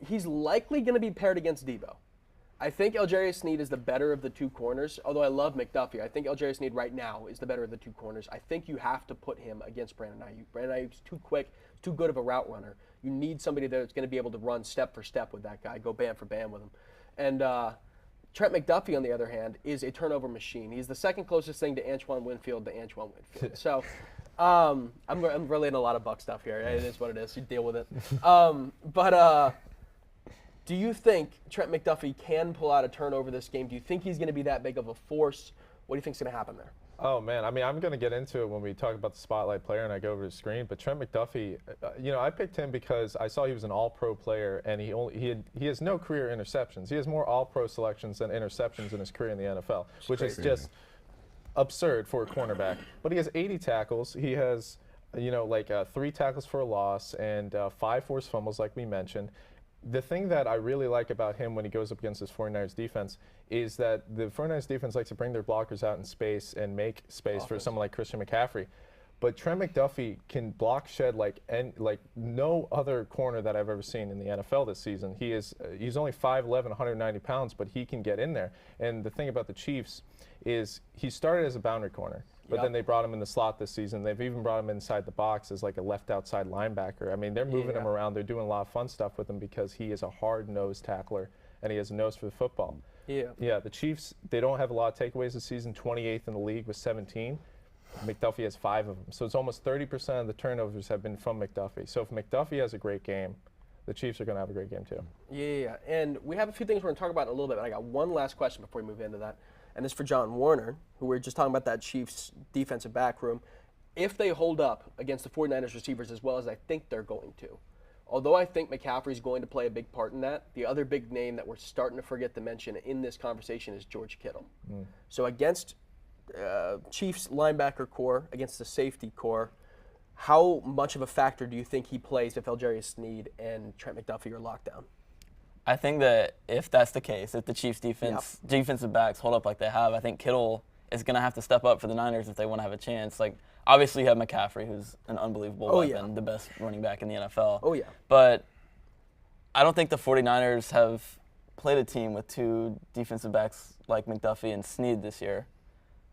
he's likely going to be paired against Deebo. I think Algerius Sneed is the better of the 2 corners, although I love McDuffie. I think Algerius Sneed right now is the better of the 2 corners. I think you have to put him against Brandon Ayuk. Brandon Ayuk's too quick, too good of a route runner. You need somebody that's going to be able to run step for step with that guy, go bam for bam with him. And Trent McDuffie, on the other hand, is a turnover machine. He's the second closest thing to Antoine Winfield So I'm relating a lot of Buck stuff here. It is what it is. You deal with it. Do you think Trent McDuffie can pull out a turnover this game? Do you think he's going to be that big of a force? What do you think is going to happen there? Oh, man. I mean, I'm going to get into it when we talk about the spotlight player and I go over the screen. But Trent McDuffie, I picked him because I saw he was an all-pro player, and he has no career interceptions. He has more all-pro selections than interceptions in his career in the NFL, which is just absurd for a cornerback. But he has 80 tackles. He has, 3 tackles for a loss and 5 forced fumbles, like we mentioned. The thing that I really like about him when he goes up against this 49ers defense is that the 49ers defense likes to bring their blockers out in space and make space for someone like Christian McCaffrey. But Trent McDuffie can block shed like no other corner that I've ever seen in the NFL this season. He's only 5'11", 190 pounds, but he can get in there. And the thing about the Chiefs is he started as a boundary corner. But then they brought him in the slot this season. They've even brought him inside the box as like a left outside linebacker. I mean, they're moving him around. They're doing a lot of fun stuff with him because he is a hard-nosed tackler and he has a nose for the football. Yeah, the Chiefs, they don't have a lot of takeaways this season, 28th in the league with 17. McDuffie has 5 of them. So it's almost 30% of the turnovers have been from McDuffie. So if McDuffie has a great game, the Chiefs are going to have a great game too. Yeah, and we have a few things we're going to talk about in a little bit, but I got one last question before we move into that. And this is for John Warner, who we were just talking about that Chiefs defensive back room. If they hold up against the 49ers receivers as well as I think they're going to, Although I think McCaffrey's going to play a big part in that, the other big name that we're starting to forget to mention in this conversation is George Kittle. So against Chiefs linebacker core, against the safety core, how much of a factor do you think he plays if Algerius Sneed and Trent McDuffie are locked down? I think that if that's the case, if the Chiefs defensive backs hold up like they have, I think Kittle is going to have to step up for the Niners if they want to have a chance. Like, obviously you have McCaffrey, who's an unbelievable weapon, the best running back in the NFL. Oh, yeah. But I don't think the 49ers have played a team with two defensive backs like McDuffie and Sneed this year.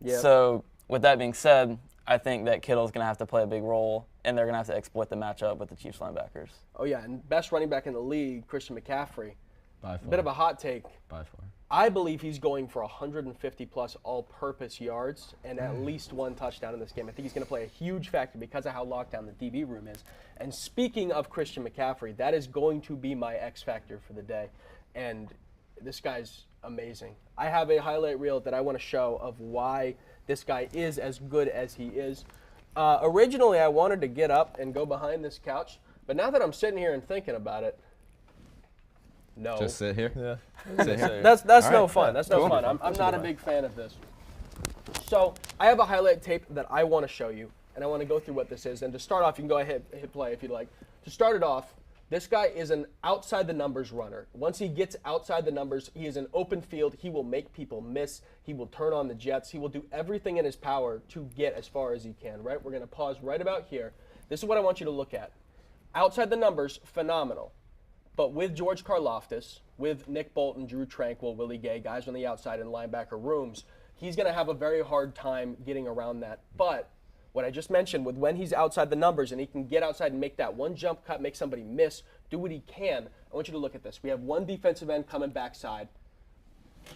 Yep. So with that being said, I think that Kittle's going to have to play a big role, and they're going to have to exploit the matchup with the Chiefs linebackers. Oh, yeah, and best running back in the league, Christian McCaffrey. By far. Bit of a hot take. By far. I believe he's going for 150-plus all-purpose yards and at least one touchdown in this game. I think he's going to play a huge factor because of how locked down the DB room is. And speaking of Christian McCaffrey, that is going to be my X factor for the day. And this guy's amazing. I have a highlight reel that I want to show of why this guy is as good as he is. Originally, I wanted to get up and go behind this couch, but now that I'm sitting here and thinking about it, no. Just sit here? Yeah. Sit here. That's All no right. fun. That's no fun. I'm not a big fan of this. So I have a highlight tape that I want to show you, and I want to go through what this is. And to start off, you can go ahead and hit play if you'd like. To start it off, this guy is an outside the numbers runner. Once he gets outside the numbers, he is an open field. He will make people miss. He will turn on the jets. He will do everything in his power to get as far as he can, right? We're going to pause right about here. This is what I want you to look at. Outside the numbers, phenomenal. But with George Karlaftis, with Nick Bolton, Drew Tranquil, Willie Gay, guys on the outside in linebacker rooms, he's going to have a very hard time getting around that. But what I just mentioned, with when he's outside the numbers and he can get outside and make that one jump cut, make somebody miss, do what he can, I want you to look at this. We have one defensive end coming backside.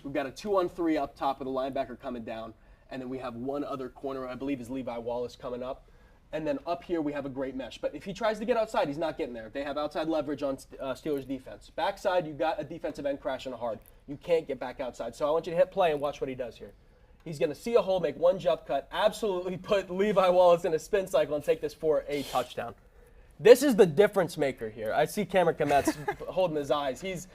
We've got a 2-on-3 up top with a linebacker coming down. And then we have one other corner, I believe is Levi Wallace, coming up. And then up here we have a great mesh. But if he tries to get outside, he's not getting there. They have outside leverage on Steelers defense. Backside, you got a defensive end crashing hard. You can't get back outside. So I want you to hit play and watch what he does here. He's going to see a hole, make one jump cut, absolutely put Levi Wallace in a spin cycle and take this for a touchdown. This is the difference maker here. I see Cameron Kometz holding his eyes. He's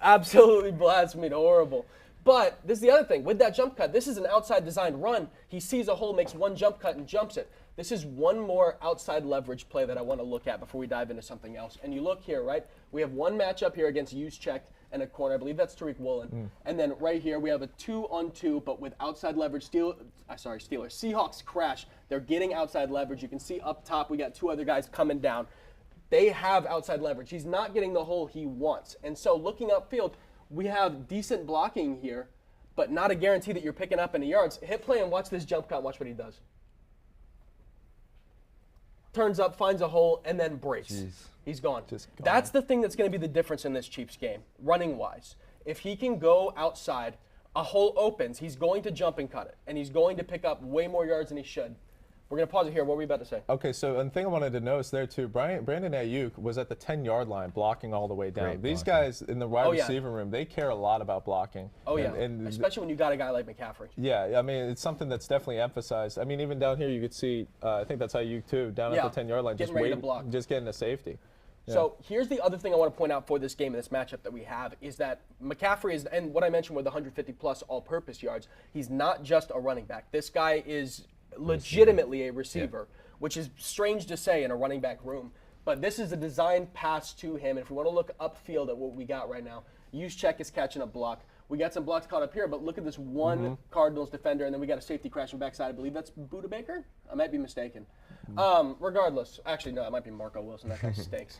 absolutely blasphemed horrible. But this is the other thing. With that jump cut, this is an outside designed run. He sees a hole, makes one jump cut, and jumps it. This is one more outside leverage play that I want to look at before we dive into something else. And you look here, right? We have one matchup here against Juszczyk and a corner. I believe that's Tariq Woolen. And then right here we have a 2-on-2, but with outside leverage. Steelers. Seahawks crash. They're getting outside leverage. You can see up top we got two other guys coming down. They have outside leverage. He's not getting the hole he wants. And so looking upfield, we have decent blocking here, but not a guarantee that you're picking up any yards. Hit play and watch this jump cut and watch what he does. Turns up, finds a hole, and then breaks. Jeez. He's gone. That's the thing that's going to be the difference in this Chiefs game, running-wise. If he can go outside, a hole opens, he's going to jump and cut it, and he's going to pick up way more yards than he should. We're going to pause it here. What were we about to say? Okay, so the thing I wanted to notice there, too, Brandon Ayuk was at the 10-yard line blocking all the way down. Great These blocking. guys in the wide receiver room, they care a lot about blocking. Oh, yeah, and especially when you got a guy like McCaffrey. Yeah, I mean, it's something that's definitely emphasized. I mean, even down here you could see, I think that's Ayuk, too, down at the 10-yard line, getting ready to block. Just getting a safety. Yeah. So here's the other thing I want to point out for this game and this matchup that we have is that McCaffrey is, and what I mentioned with 150-plus all-purpose yards, he's not just a running back. This guy is legitimately a receiver, which is strange to say in a running back room. But this is a designed pass to him. And if we want to look upfield at what we got right now, Juszczyk is catching a block. We got some blocks caught up here, but look at this one Cardinals defender, and then we got a safety crashing backside. I believe that's Budda Baker? I might be mistaken. Regardless, actually, no, it might be Marco Wilson. That guy stinks.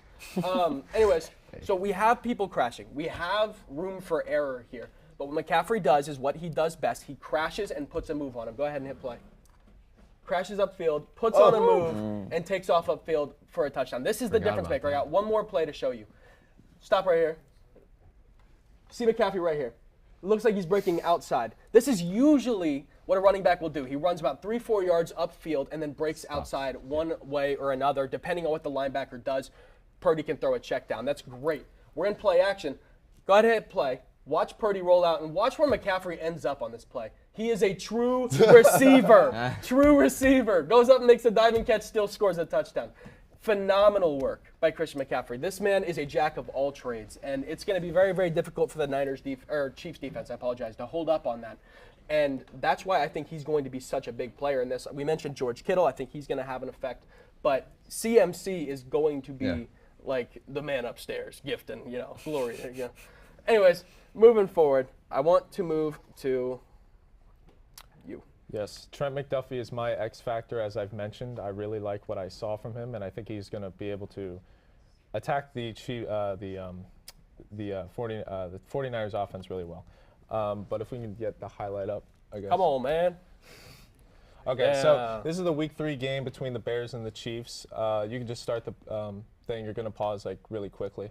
Anyways, so we have people crashing. We have room for error here. But what McCaffrey does is what he does best. He crashes and puts a move on him. Go ahead and hit play. Crashes upfield, puts on a move, and takes off upfield for a touchdown. This is the difference maker. I got one more play to show you. Stop right here. See McCaffrey right here. Looks like he's breaking outside. This is usually what a running back will do. He runs about 3-4 yards upfield and then breaks outside one way or another, depending on what the linebacker does. Purdy can throw a check down. That's great. We're in play action. Go ahead and hit play. Watch Purdy roll out, and watch where McCaffrey ends up on this play. He is a true receiver. True receiver. Goes up and makes a diving catch, still scores a touchdown. Phenomenal work by Christian McCaffrey. This man is a jack of all trades, and it's going to be very, very difficult for the Chiefs defense, I apologize, to hold up on that. And that's why I think he's going to be such a big player in this. We mentioned George Kittle. I think he's going to have an effect. But CMC is going to be like the man upstairs, gift and, glory. Anyways, moving forward, I want to move to you. Yes, Trent McDuffie is my X factor, as I've mentioned. I really like what I saw from him, and I think he's going to be able to attack the 49ers offense really well. But if we can get the highlight up, I guess. Come on, man. Okay, so this is the Week 3 game between the Bears and the Chiefs. You can just start the thing. You're going to pause like really quickly.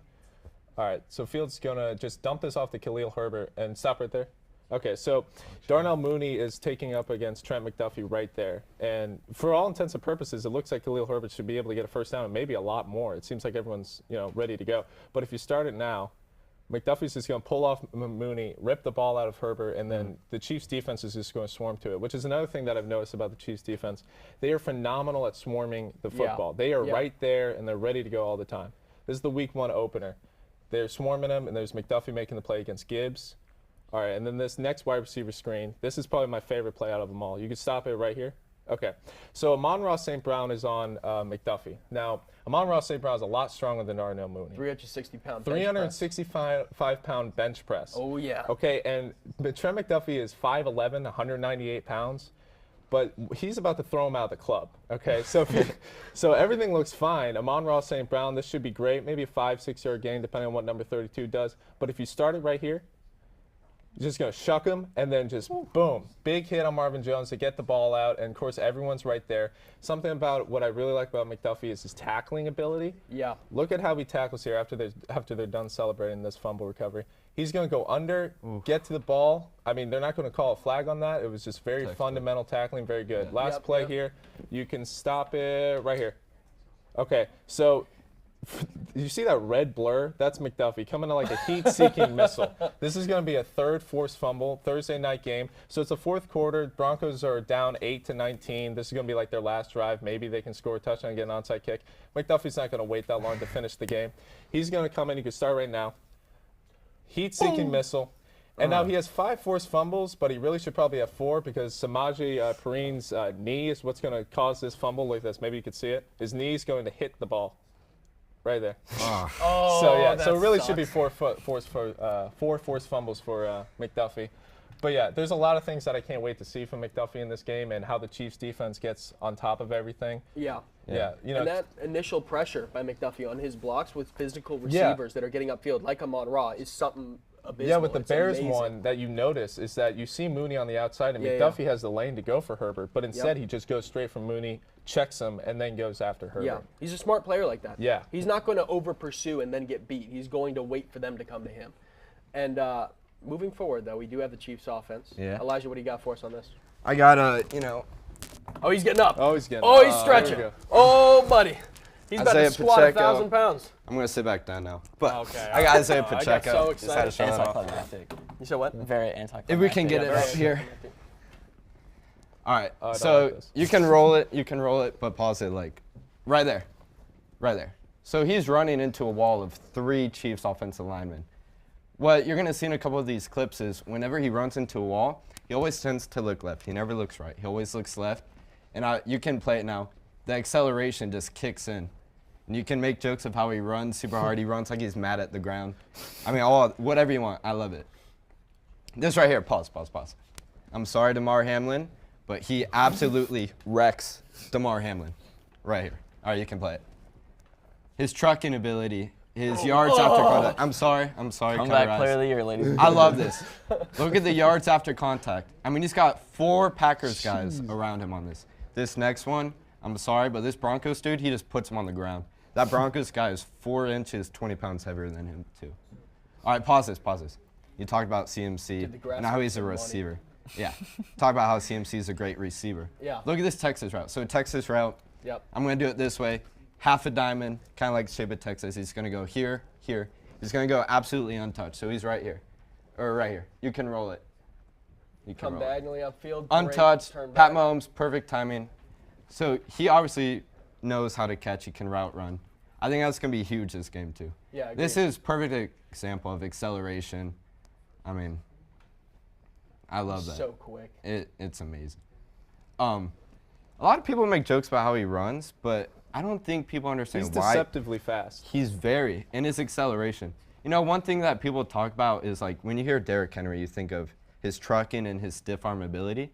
All right, so Fields going to just dump this off to Khalil Herbert and stop right there. Okay, so Darnell Mooney is taking up against Trent McDuffie right there. And for all intents and purposes, it looks like Khalil Herbert should be able to get a first down and maybe a lot more. It seems like everyone's ready to go. But if you start it now, McDuffie's just going to pull off Mooney, rip the ball out of Herbert, and then the Chiefs' defense is just going to swarm to it, which is another thing that I've noticed about the Chiefs' defense. They are phenomenal at swarming the football. They are right there, and they're ready to go all the time. This is the Week 1 opener. They're swarming them, and there's McDuffie making the play against Gibbs. All right, and then this next wide receiver screen, this is probably my favorite play out of them all. You can stop it right here. Okay, so Amon-Ra St. Brown is on McDuffie. Now, Amon-Ra St. Brown is a lot stronger than Darnell Mooney. 360-pound 365-pound bench press. Oh, yeah. Okay, and Trent McDuffie is 5'11", 198 pounds, but he's about to throw him out of the club. Okay, so everything looks fine. Amon-Ra St. Brown, this should be great. Maybe a 5-6 yard gain, depending on what number 32 does. But if you start it right here, you're just going to shuck him, and then just boom. Big hit on Marvin Jones to get the ball out, and, of course, everyone's right there. Something about what I really like about McDuffie is his tackling ability. Yeah. Look at how he tackles here after they're done celebrating this fumble recovery. He's going to go under, get to the ball. I mean, they're not going to call a flag on that. It was just very fundamental tackling, very good. Yeah. Last play here. You can stop it right here. Okay, so you see that red blur? That's McDuffie coming to like a heat-seeking missile. This is going to be a third forced fumble, Thursday night game. So it's the fourth quarter. Broncos are down 8-19. This is going to be like their last drive. Maybe they can score a touchdown and get an onside kick. McDuffie's not going to wait that long to finish the game. He's going to come in. You can start right now. Heat-seeking missile. And now he has 5 forced fumbles, but he really should probably have 4 because Samaje Perrine's knee is what's going to cause this fumble like this. Maybe you could see it. His knee is going to hit the ball. Right there. So it really should be 4 forced fumbles for McDuffie. But yeah, there's a lot of things that I can't wait to see from McDuffie in this game and how the Chiefs defense gets on top of everything. Yeah. And that initial pressure by McDuffie on his blocks with physical receivers that are getting upfield, like Amon-Ra, is something abysmal. Yeah, with the Bears one that you notice is that you see Mooney on the outside and McDuffie has the lane to go for Herbert, but instead he just goes straight from Mooney, checks him, and then goes after Herbert. Yeah, he's a smart player like that. Yeah. He's not going to over-pursue and then get beat. He's going to wait for them to come to him. And moving forward, though, we do have the Chiefs offense. Yeah. Elijah, what do you got for us on this? I got Oh, he's getting up. Oh, he's getting up. Oh, he's stretching. Oh, buddy. He's about to squat 1,000 pounds. I'm going to sit back down now. But okay, I got Isaiah Pacheco. I got so excited. Just had to show that off. You said what? Very anticlimactic. If we can get it up here. All right, so you can roll it, but pause it like right there. So he's running into a wall of 3 Chiefs offensive linemen. What you're going to see in a couple of these clips is whenever he runs into a wall, he always tends to look left. He never looks right. He always looks left. And you can play it now. The acceleration just kicks in. And you can make jokes of how he runs super hard. He runs like he's mad at the ground. I mean, whatever you want. I love it. This right here, pause. I'm sorry, DeMar Hamlin, but he absolutely wrecks DeMar Hamlin right here. All right, you can play it. His trucking ability, his yards after contact. I'm sorry. Comeback player of the year, ladies. I love this. Look at the yards after contact. I mean, he's got 4 Packers guys around him on this. This next one, I'm sorry, but this Broncos dude, he just puts him on the ground. That Broncos guy is 4 inches, 20 pounds heavier than him, too. All right, pause this. You talked about CMC and how he's a receiver. Yeah. Talk about how CMC is a great receiver. Yeah. Look at this Texas route. So Texas route, I'm going to do it this way. Half a diamond, kind of like the shape of Texas. He's going to go here. He's going to go absolutely untouched. So he's right here. Or right here. You can roll it. Come diagonally upfield. Untouched. Pat Mahomes, perfect timing. So he obviously knows how to catch. He can route run. I think that's going to be huge this game, too. Yeah, this is perfect example of acceleration. I mean, I love that. So quick. It's amazing. A lot of people make jokes about how he runs, but I don't think people understand He's why. deceptively fast. He's in his acceleration. You know, one thing that people talk about is like when you hear Derrick Henry, you think of his trucking and his stiff arm ability.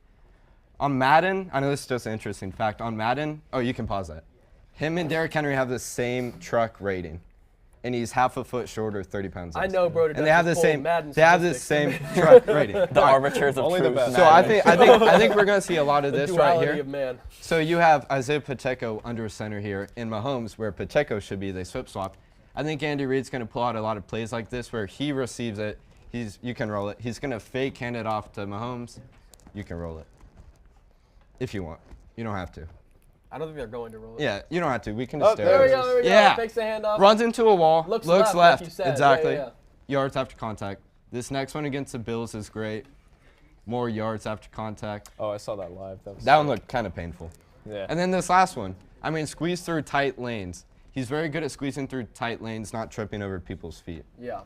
On Madden, I know this is just an interesting fact. On Madden, you can pause that. Him and Derrick Henry have the same truck rating, and he's half a foot shorter, 30 pounds less. I know, bro. And they have the same. They have the same truck rating. The arbiters of Only truth. the best. So I think we're gonna see a lot of this right duality here. of man. So you have Isaiah Pacheco under center here in Mahomes, where Pacheco should be. They swap. I think Andy Reid's gonna pull out a lot of plays like this where he receives it. You can roll it. He's gonna fake hand it off to Mahomes. You can roll it if you want. You don't have to. I don't think they're going to roll it. Yeah, you don't have to. We can just there we go, there we go. Yeah. Takes the hand off. Runs into a wall. Looks left. like you said. Exactly. Yeah. Yards after contact. This next one against the Bills is great. More yards after contact. Oh, I saw that live. That one looked kind of painful. Yeah. And then this last one. I mean, squeeze through tight lanes. He's very good at squeezing through tight lanes, not tripping over people's feet. Yeah.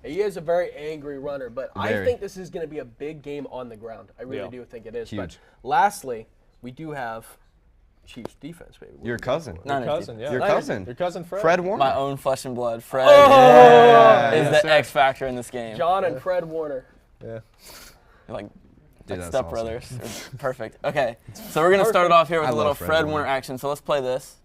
He is a very angry runner, but I think this is going to be a big game on the ground. I really do think it is. Huge. But lastly, we do have Chiefs defense, baby. Your cousin. Your cousin, yeah. Your cousin. Your cousin Fred. Fred Warner. My own flesh and blood. Fred is the X factor in this game. John and Fred Warner. Yeah. Like Dude, that's step awesome. brothers. Perfect. Okay, so we're going to start it off here with I a little love Fred Warner action. So let's play this.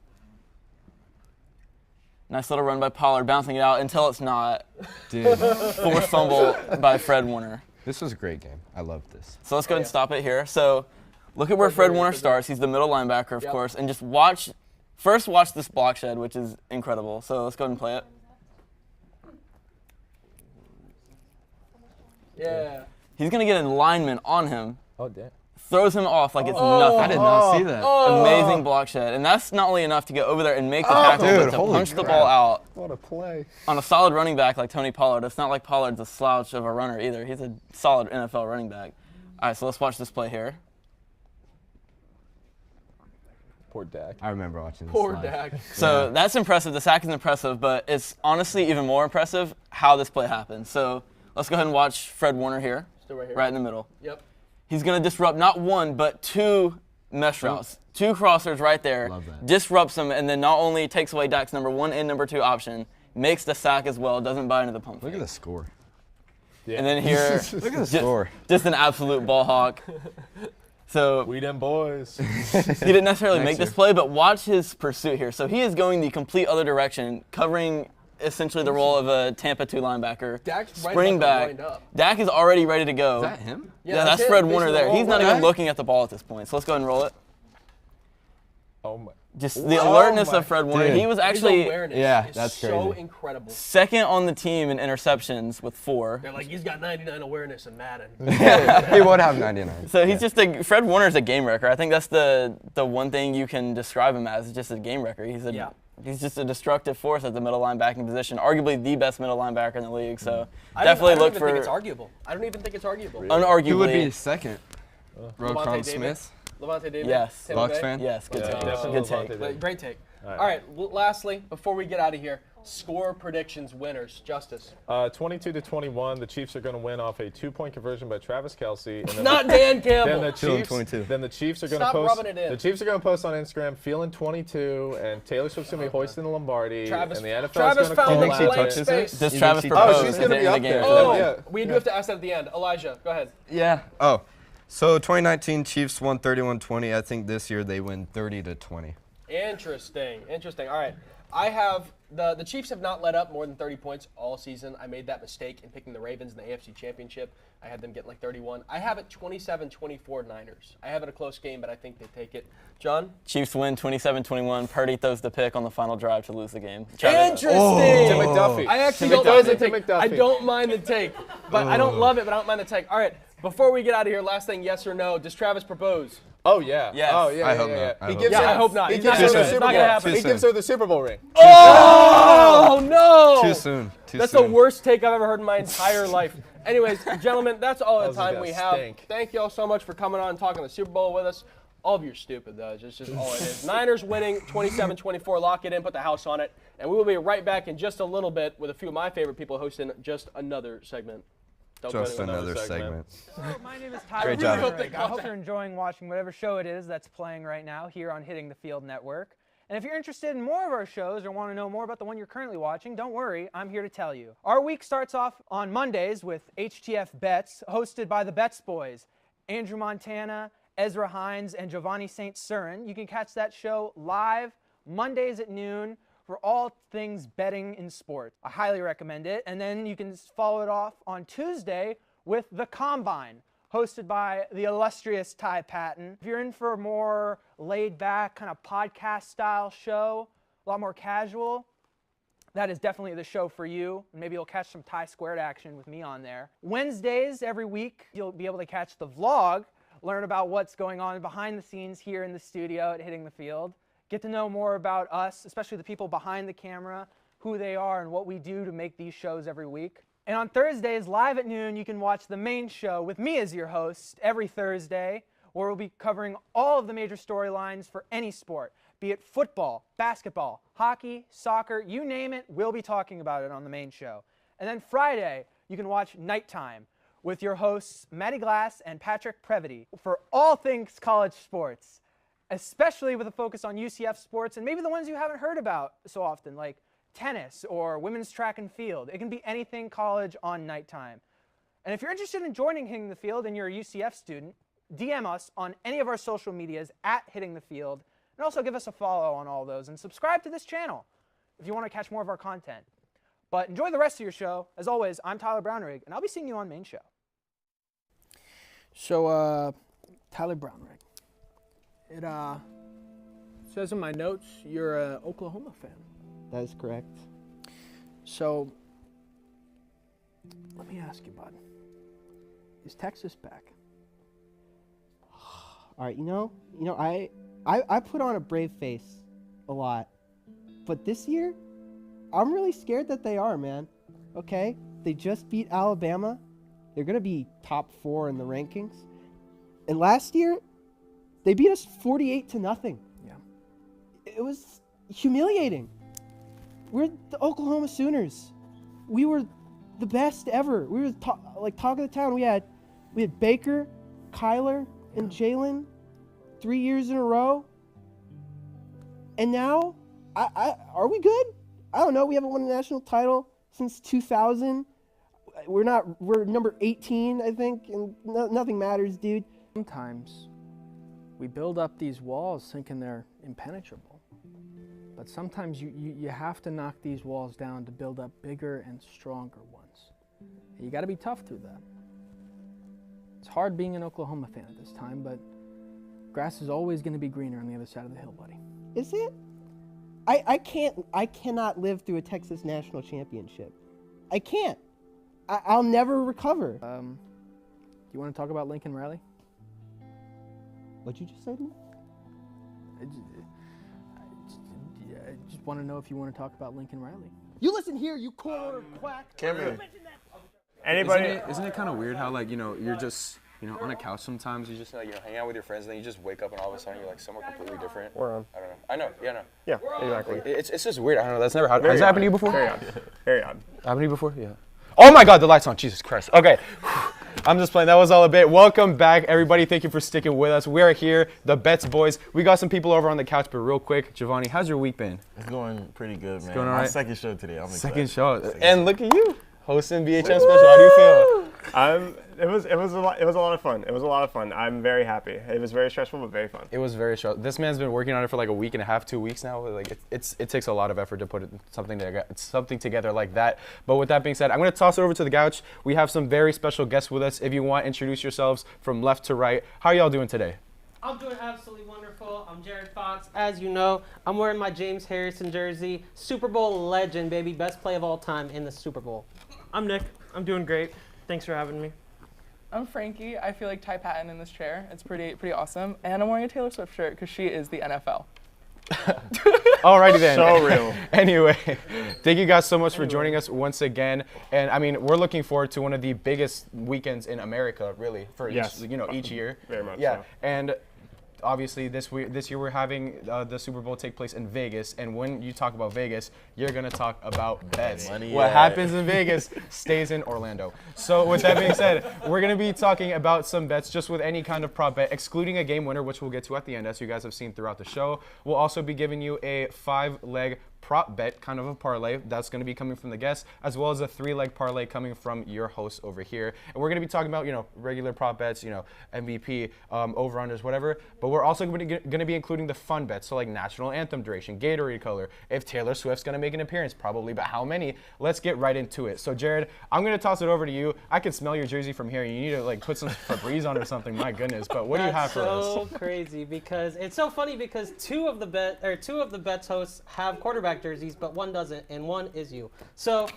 Nice little run by Pollard, bouncing it out until it's not. Dude. Forced fumble by Fred Warner. This was a great game. I loved this. So let's go ahead and stop it here. So look at where Fred Warner starts. He's the middle linebacker, of course, and just watch this block shed, which is incredible. So let's go ahead and play it. Yeah. He's going to get an lineman on him. Oh, damn. Throws him off like it's nothing. I did not see that. Amazing block shed. And that's not only enough to get over there and make the tackle, dude, but to holy punch the crap. ball out What a play. on a solid running back like Tony Pollard. It's not like Pollard's a slouch of a runner either. He's a solid NFL running back. All right, so let's watch this play here. Poor Dak. I remember watching this. Poor live. Dak. So that's impressive. The sack is impressive, but it's honestly even more impressive how this play happened. So let's go ahead and watch Fred Warner here, Still right here. right in the middle. Yep. He's going to disrupt not one, but two mesh routes. Two crossers right there. Love that. Disrupts them, and then not only takes away Dak's number 1 and number 2 option, makes the sack as well, doesn't buy into the pump Look fake. at the score. Yeah. And then here, Look at the score. just an absolute ball hawk. So We them boys. he didn't necessarily make this play, but watch his pursuit here. So he is going the complete other direction, covering essentially the role of a Tampa 2 linebacker. Dak's right Spring about to back. wind up. Dak is already ready to go. Is that him? Yeah, that's him. Fred Facing Warner the there. wall. He's not Okay. even looking at the ball at this point. So let's go ahead and roll it. Oh, my. Just the alertness my of Fred Warner. dude. He was His actually awareness yeah, is that's so crazy. incredible. second on the team in interceptions with 4. They're like, he's got 99 awareness in Madden. He would have 99. So he's just Fred Warner's a game wrecker. I think that's the one thing you can describe him as, is just a game wrecker. He's just a destructive force at the middle linebacking position, arguably the best middle linebacker in the league. So definitely look for. I don't even think it's arguable. I don't even think it's arguable. Unarguably. Who would be second? Levante Roquan David. Smith? Levante David. Yes. Tampa Bucks Bay? fan? Yes, good Yeah, take. definitely Good Levante take. David. Great take. All All right. Lastly, before we get out of here, score predictions winners. Justice. 22-21. The Chiefs are going to win off a 2-point conversion by Travis Kelce. And then Not Dan Campbell. Then the Feeling Chiefs. 22. Then the Chiefs are going Stop to post. rubbing it in. The Chiefs are going to post on Instagram, feeling 22, and Taylor Swift's going to be hoisting the Lombardi. Travis- and the NFL Travis is going to found call the it blank out. space. Does You Travis think she propose? touches she's at gonna the be end of up the game there. for Oh, them? Yeah. we do have to ask that at the end. Elijah, go ahead. Yeah. Oh, so 2019 Chiefs won 31-20. I think this year they win 30-20. Interesting. All right. I have the Chiefs have not let up more than 30 points all season. I made that mistake in picking the Ravens in the AFC Championship. I had them get like 31. I have it 27-24 Niners. I have it a close game, but I think they take it. John? Chiefs win 27-21. Purdy throws the pick on the final drive to lose the game. Interesting. Tim McDuffie. I actually Tim don't mind the McDuffie. take. Tim McDuffie. I don't mind the take, but I don't love it, but I don't mind the take. All right. Before we get out of here, last thing, yes or no, does Travis propose? Oh, yeah. Yes. Oh, yeah. I yeah, hope yeah, not. yeah. I He hope gives not. her, I hope not. He He's gives not her gonna- the it's Super not gonna Bowl. happen. He gives her the Super Bowl ring. Oh, no. Too soon. That's the worst take I've ever heard in my entire life. Anyways, gentlemen, that's all the That was time gonna we have. stink. Thank you all so much for coming on and talking the Super Bowl with us. All of you are stupid, though. It's just all it is. Niners winning 27-24. Lock it in. Put the house on it. And we will be right back in just a little bit with a few of my favorite people hosting just another segment. Just another segment. So my name is Tyler Brownrigg. I hope you're enjoying watching whatever show it is that's playing right now here on Hitting the Field Network. And if you're interested in more of our shows or want to know more about the one you're currently watching, don't worry, I'm here to tell you. Our week starts off on Mondays with HTF Bets, hosted by the Bets Boys, Andrew Montana, Ezrah Hines, and Jovanni Saint-Surin. You can catch that show live Mondays at noon for all things betting in sports. I highly recommend it. And then you can follow it off on Tuesday with The Combine, hosted by the illustrious Paton. If you're in for a more laid-back, kind of podcast-style show, a lot more casual, that is definitely the show for you. Maybe you'll catch some Ty Squared action with me on there. Wednesdays every week, you'll be able to catch the vlog, learn about what's going on behind the scenes here in the studio at Hitting the Field. Get to know more about us, especially the people behind the camera, who they are and what we do to make these shows every week. And on Thursdays, live at noon, you can watch the main show with me as your host every Thursday, where we'll be covering all of the major storylines for any sport, be it football, basketball, hockey, soccer, you name it, we'll be talking about it on the main show. And then Friday, you can watch Nighttime with your hosts, Matty Glass and Patrick Previty, for all things college sports, especially with a focus on UCF sports and maybe the ones you haven't heard about so often, like tennis or women's track and field. It can be anything college on Nighttime. And if you're interested in joining Hitting the Field and you're a UCF student, DM us on any of our social medias at Hitting the Field, and also give us a follow on all those and subscribe to this channel if you want to catch more of our content. But enjoy the rest of your show. As always, I'm Tyler Brownrigg, and I'll be seeing you on main show. So, Tyler Brownrigg. It says in my notes you're an Oklahoma fan. That is correct. So, let me ask you, bud. Is Texas back? All right, I put on a brave face a lot, but this year, I'm really scared that they are, man. Okay, they just beat Alabama. They're gonna be top 4 in the rankings. And last year, they beat us 48-0. Yeah. It was humiliating. We're the Oklahoma Sooners. We were the best ever. We were talk of the town. We had Baker, Kyler, and Jalen 3 years in a row. And now, are we good? I don't know. We haven't won a national title since 2000. We're number 18, I think, and nothing matters, dude. Sometimes we build up these walls thinking they're impenetrable. But sometimes you have to knock these walls down to build up bigger and stronger ones. And you got to be tough through that. It's hard being an Oklahoma fan at this time, but grass is always going to be greener on the other side of the hill, buddy. Is it? I cannot live through a Texas national championship. I can't. I'll never recover. Do you want to talk about Lincoln Riley? What'd you just say to me? I just want to know if you want to talk about Lincoln Riley. You listen here, you corner quack. Cameron. Anybody? Isn't it kind of weird how you're just on a couch sometimes, you just hang out with your friends and then you just wake up and all of a sudden you're somewhere completely different. We're on. I don't know. I know. Yeah, no. Yeah, exactly. It's just weird. I don't know. That's never has that happened to you before? Very odd. Very odd. Happened to you before? Yeah. Oh my God, the light's on. Jesus Christ. Okay. I'm just playing. That was all a bit. Welcome back, everybody. Thank you for sticking with us. We are here, the Bets Boys. We got some people over on the couch, but real quick, Jovanni, how's your week been? It's going pretty good, man. It's going all right? My second show today. I'm Second excited. show. And look at you, hosting BHM Special. How do you feel? It was a lot of fun. It was a lot of fun. I'm very happy. It was very stressful, but very fun. It was very stressful. This man's been working on it for a week and a half, 2 weeks now. It takes a lot of effort to put something together like that. But with that being said, I'm going to toss it over to the couch. We have some very special guests with us. If you want, introduce yourselves from left to right. How are y'all doing today? I'm doing absolutely wonderful. I'm Jared Fox. As you know, I'm wearing my James Harrison jersey. Super Bowl legend, baby. Best play of all time in the Super Bowl. I'm Nick. I'm doing great. Thanks for having me. I'm Frankie. I feel like Ty Paton in this chair. It's pretty awesome. And I'm wearing a Taylor Swift shirt because she is the NFL. Alrighty then. So real. Anyway, thank you guys so much for joining us once again. And I mean, we're looking forward to one of the biggest weekends in America, really, for each year. Very much. Yeah. So. And obviously this year we're having the Super Bowl take place in Vegas, and when you talk about Vegas, you're gonna talk about bets. What happens in Vegas stays in Orlando. So with that being said, we're gonna be talking about some bets just with any kind of prop bet, excluding a game winner, which we'll get to at the end, as you guys have seen throughout the show. We'll also be giving you a 5-leg prop bet, kind of a parlay, that's going to be coming from the guests, as well as a 3-leg parlay coming from your host over here. And we're going to be talking about, regular prop bets, MVP, over-unders, whatever. But we're also going to be including the fun bets, so like national anthem duration, Gatorade color, if Taylor Swift's going to make an appearance, probably, but how many? Let's get right into it. So Jared, I'm going to toss it over to you. I can smell your jersey from here. You need to put some Febreze on or something. My goodness. But what do you have for us? That's so crazy because it's so funny because two of the bets hosts have quarterback jerseys, but one doesn't, and one is you. So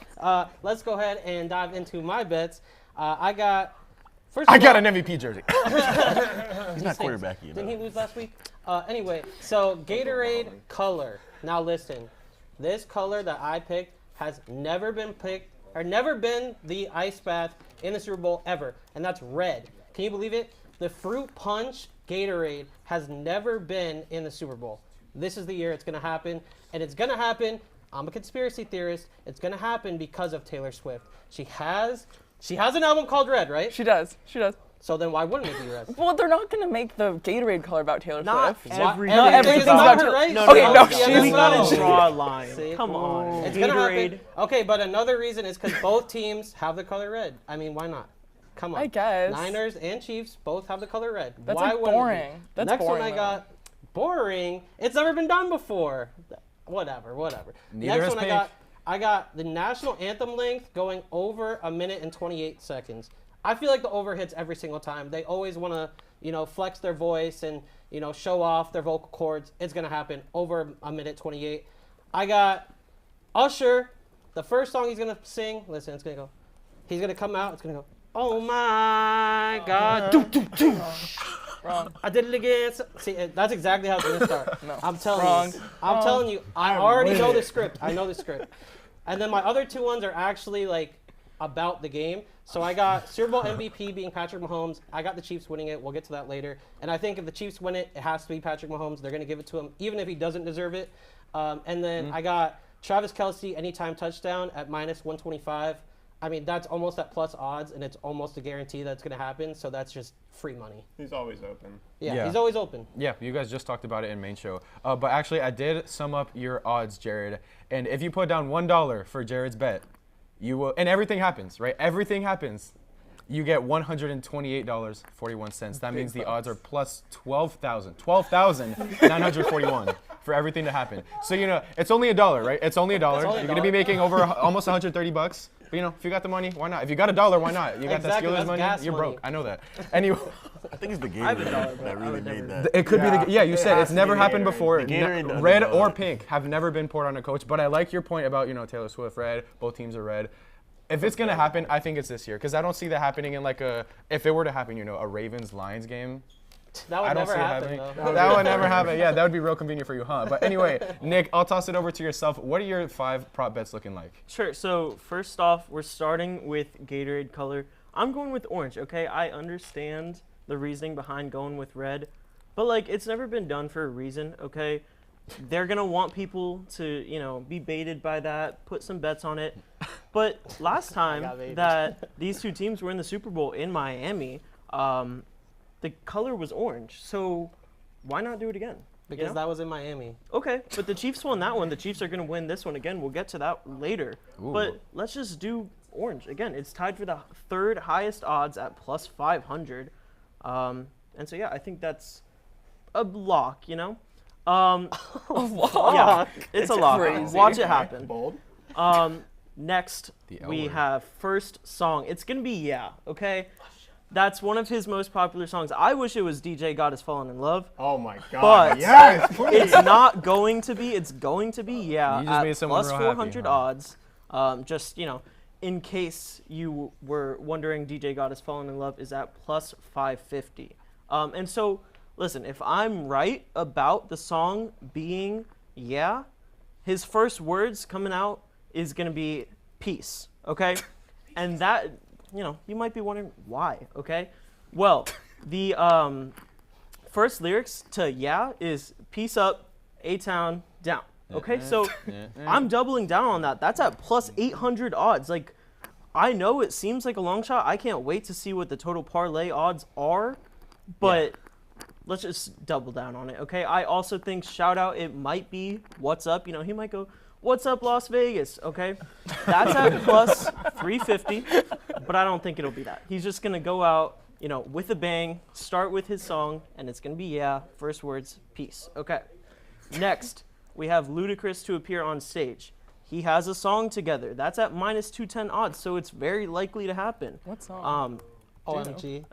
let's go ahead and dive into my bets. I got an MVP jersey. He's not quarterback either. Didn't he lose last week? Anyway, so Gatorade color. Now listen, this color that I picked has never been the ice bath in the Super Bowl ever, and that's red. Can you believe it? The fruit punch Gatorade has never been in the Super Bowl. This is the year it's going to happen, and it's going to happen. I'm a conspiracy theorist. It's going to happen because of Taylor Swift. She has an album called Red, right? She does. So then why wouldn't it be red? Well, they're not going to make the Gatorade color about Taylor Swift. Not everything's about Taylor. Right? She's got to draw a line. See? Come on. It's going to happen. Okay, but another reason is because both teams have the color red. I mean, why not? Come on. I guess. Niners and Chiefs both have the color red. That's why wouldn't boring. it be? That's Next boring, one I got, boring. It's never been done before. Whatever. Neither Next one pink. I got the national anthem length going over 1 minute and 28 seconds. I feel like the over hits every single time. They always want to, flex their voice and, show off their vocal cords. It's going to happen over 1 minute 28. I got Usher. The first song he's going to sing, listen, it's going to go. He's going to come out. It's going to go, oh my God. Wrong. I did it again. See, that's exactly how it's going to start. No. I'm telling Wrong. you. I'm telling you. I already know the script. I know the script. And then my other two ones are actually about the game. So I got Super Bowl MVP being Patrick Mahomes. I got the Chiefs winning it. We'll get to that later. And I think if the Chiefs win it, it has to be Patrick Mahomes. They're going to give it to him, even if he doesn't deserve it. And then I got Travis Kelce anytime touchdown at -125. I mean, that's almost at plus odds, and it's almost a guarantee that's going to happen. So that's just free money. He's always open. Yeah, he's always open. Yeah, you guys just talked about it in main show. But actually, I did sum up your odds, Jared. And if you put down $1 for Jared's bet, you will, and everything happens, right? Everything happens. You get $128.41. That means the odds are plus 12,941 for everything to happen. So, it's only $1, right? It's only $1. You're going to be making over almost $130. But, if you got the money, why not? If you got $1, why not? You got that Steelers money, you're broke. I know that. Anyway. I think it's the Gatorade that really made that. It could be you said it's never happened before. Red or pink have never been poured on a coach. But I like your point about, Taylor Swift, red. Both teams are red. If it's going to happen, I think it's this year. Because I don't see that happening in if it were to happen, a Ravens-Lions game. That would never happen, though. That would never happen. Yeah, that would be real convenient for you, huh? But anyway, Nick, I'll toss it over to yourself. What are your 5 prop bets looking like? Sure. So first off, we're starting with Gatorade color. I'm going with orange, okay? I understand the reasoning behind going with red, but it's never been done for a reason, okay? They're going to want people to, be baited by that, put some bets on it. But last time that these two teams were in the Super Bowl in Miami, the color was orange. So why not do it again? Because that was in Miami. Okay, but the Chiefs won that one. The Chiefs are going to win this one again. We'll get to that later. Ooh. But let's just do orange. Again, it's tied for the 3rd highest odds at plus 500. And so, yeah, I think that's a lock, Lock? Yeah, it's a lock. Crazy. Watch it happen. Bold. Next, we have first song. It's going to be Yeah, okay? That's one of his most popular songs. I wish it was DJ God Has Fallen in Love. Oh my God! But yes, please. It's not going to be. It's going to be Yeah You just made at someone plus real 400 happy, odds. Just in case you were wondering, DJ God Has Fallen in Love is at plus 550. And so, listen, if I'm right about the song being Yeah, his first words coming out is going to be peace, okay? And that, you might be wondering why, okay? Well, the first lyrics to Yeah is peace up, A-Town, down. Okay, so I'm doubling down on that. That's at plus 800 odds. Like, I know it seems like a long shot. I can't wait to see what the total parlay odds are, but let's just double down on it, okay? I also think, shout out, it might be What's Up. You know, he might go, What's Up, Las Vegas, okay? That's at plus 350, but I don't think it'll be that. He's just going to go out, you know, with a bang, start with his song, and it's going to be Yeah, first words, peace, okay? Next, we have Ludacris to appear on stage. He has a song together. That's at minus 210 odds, so it's very likely to happen. What song? OMG.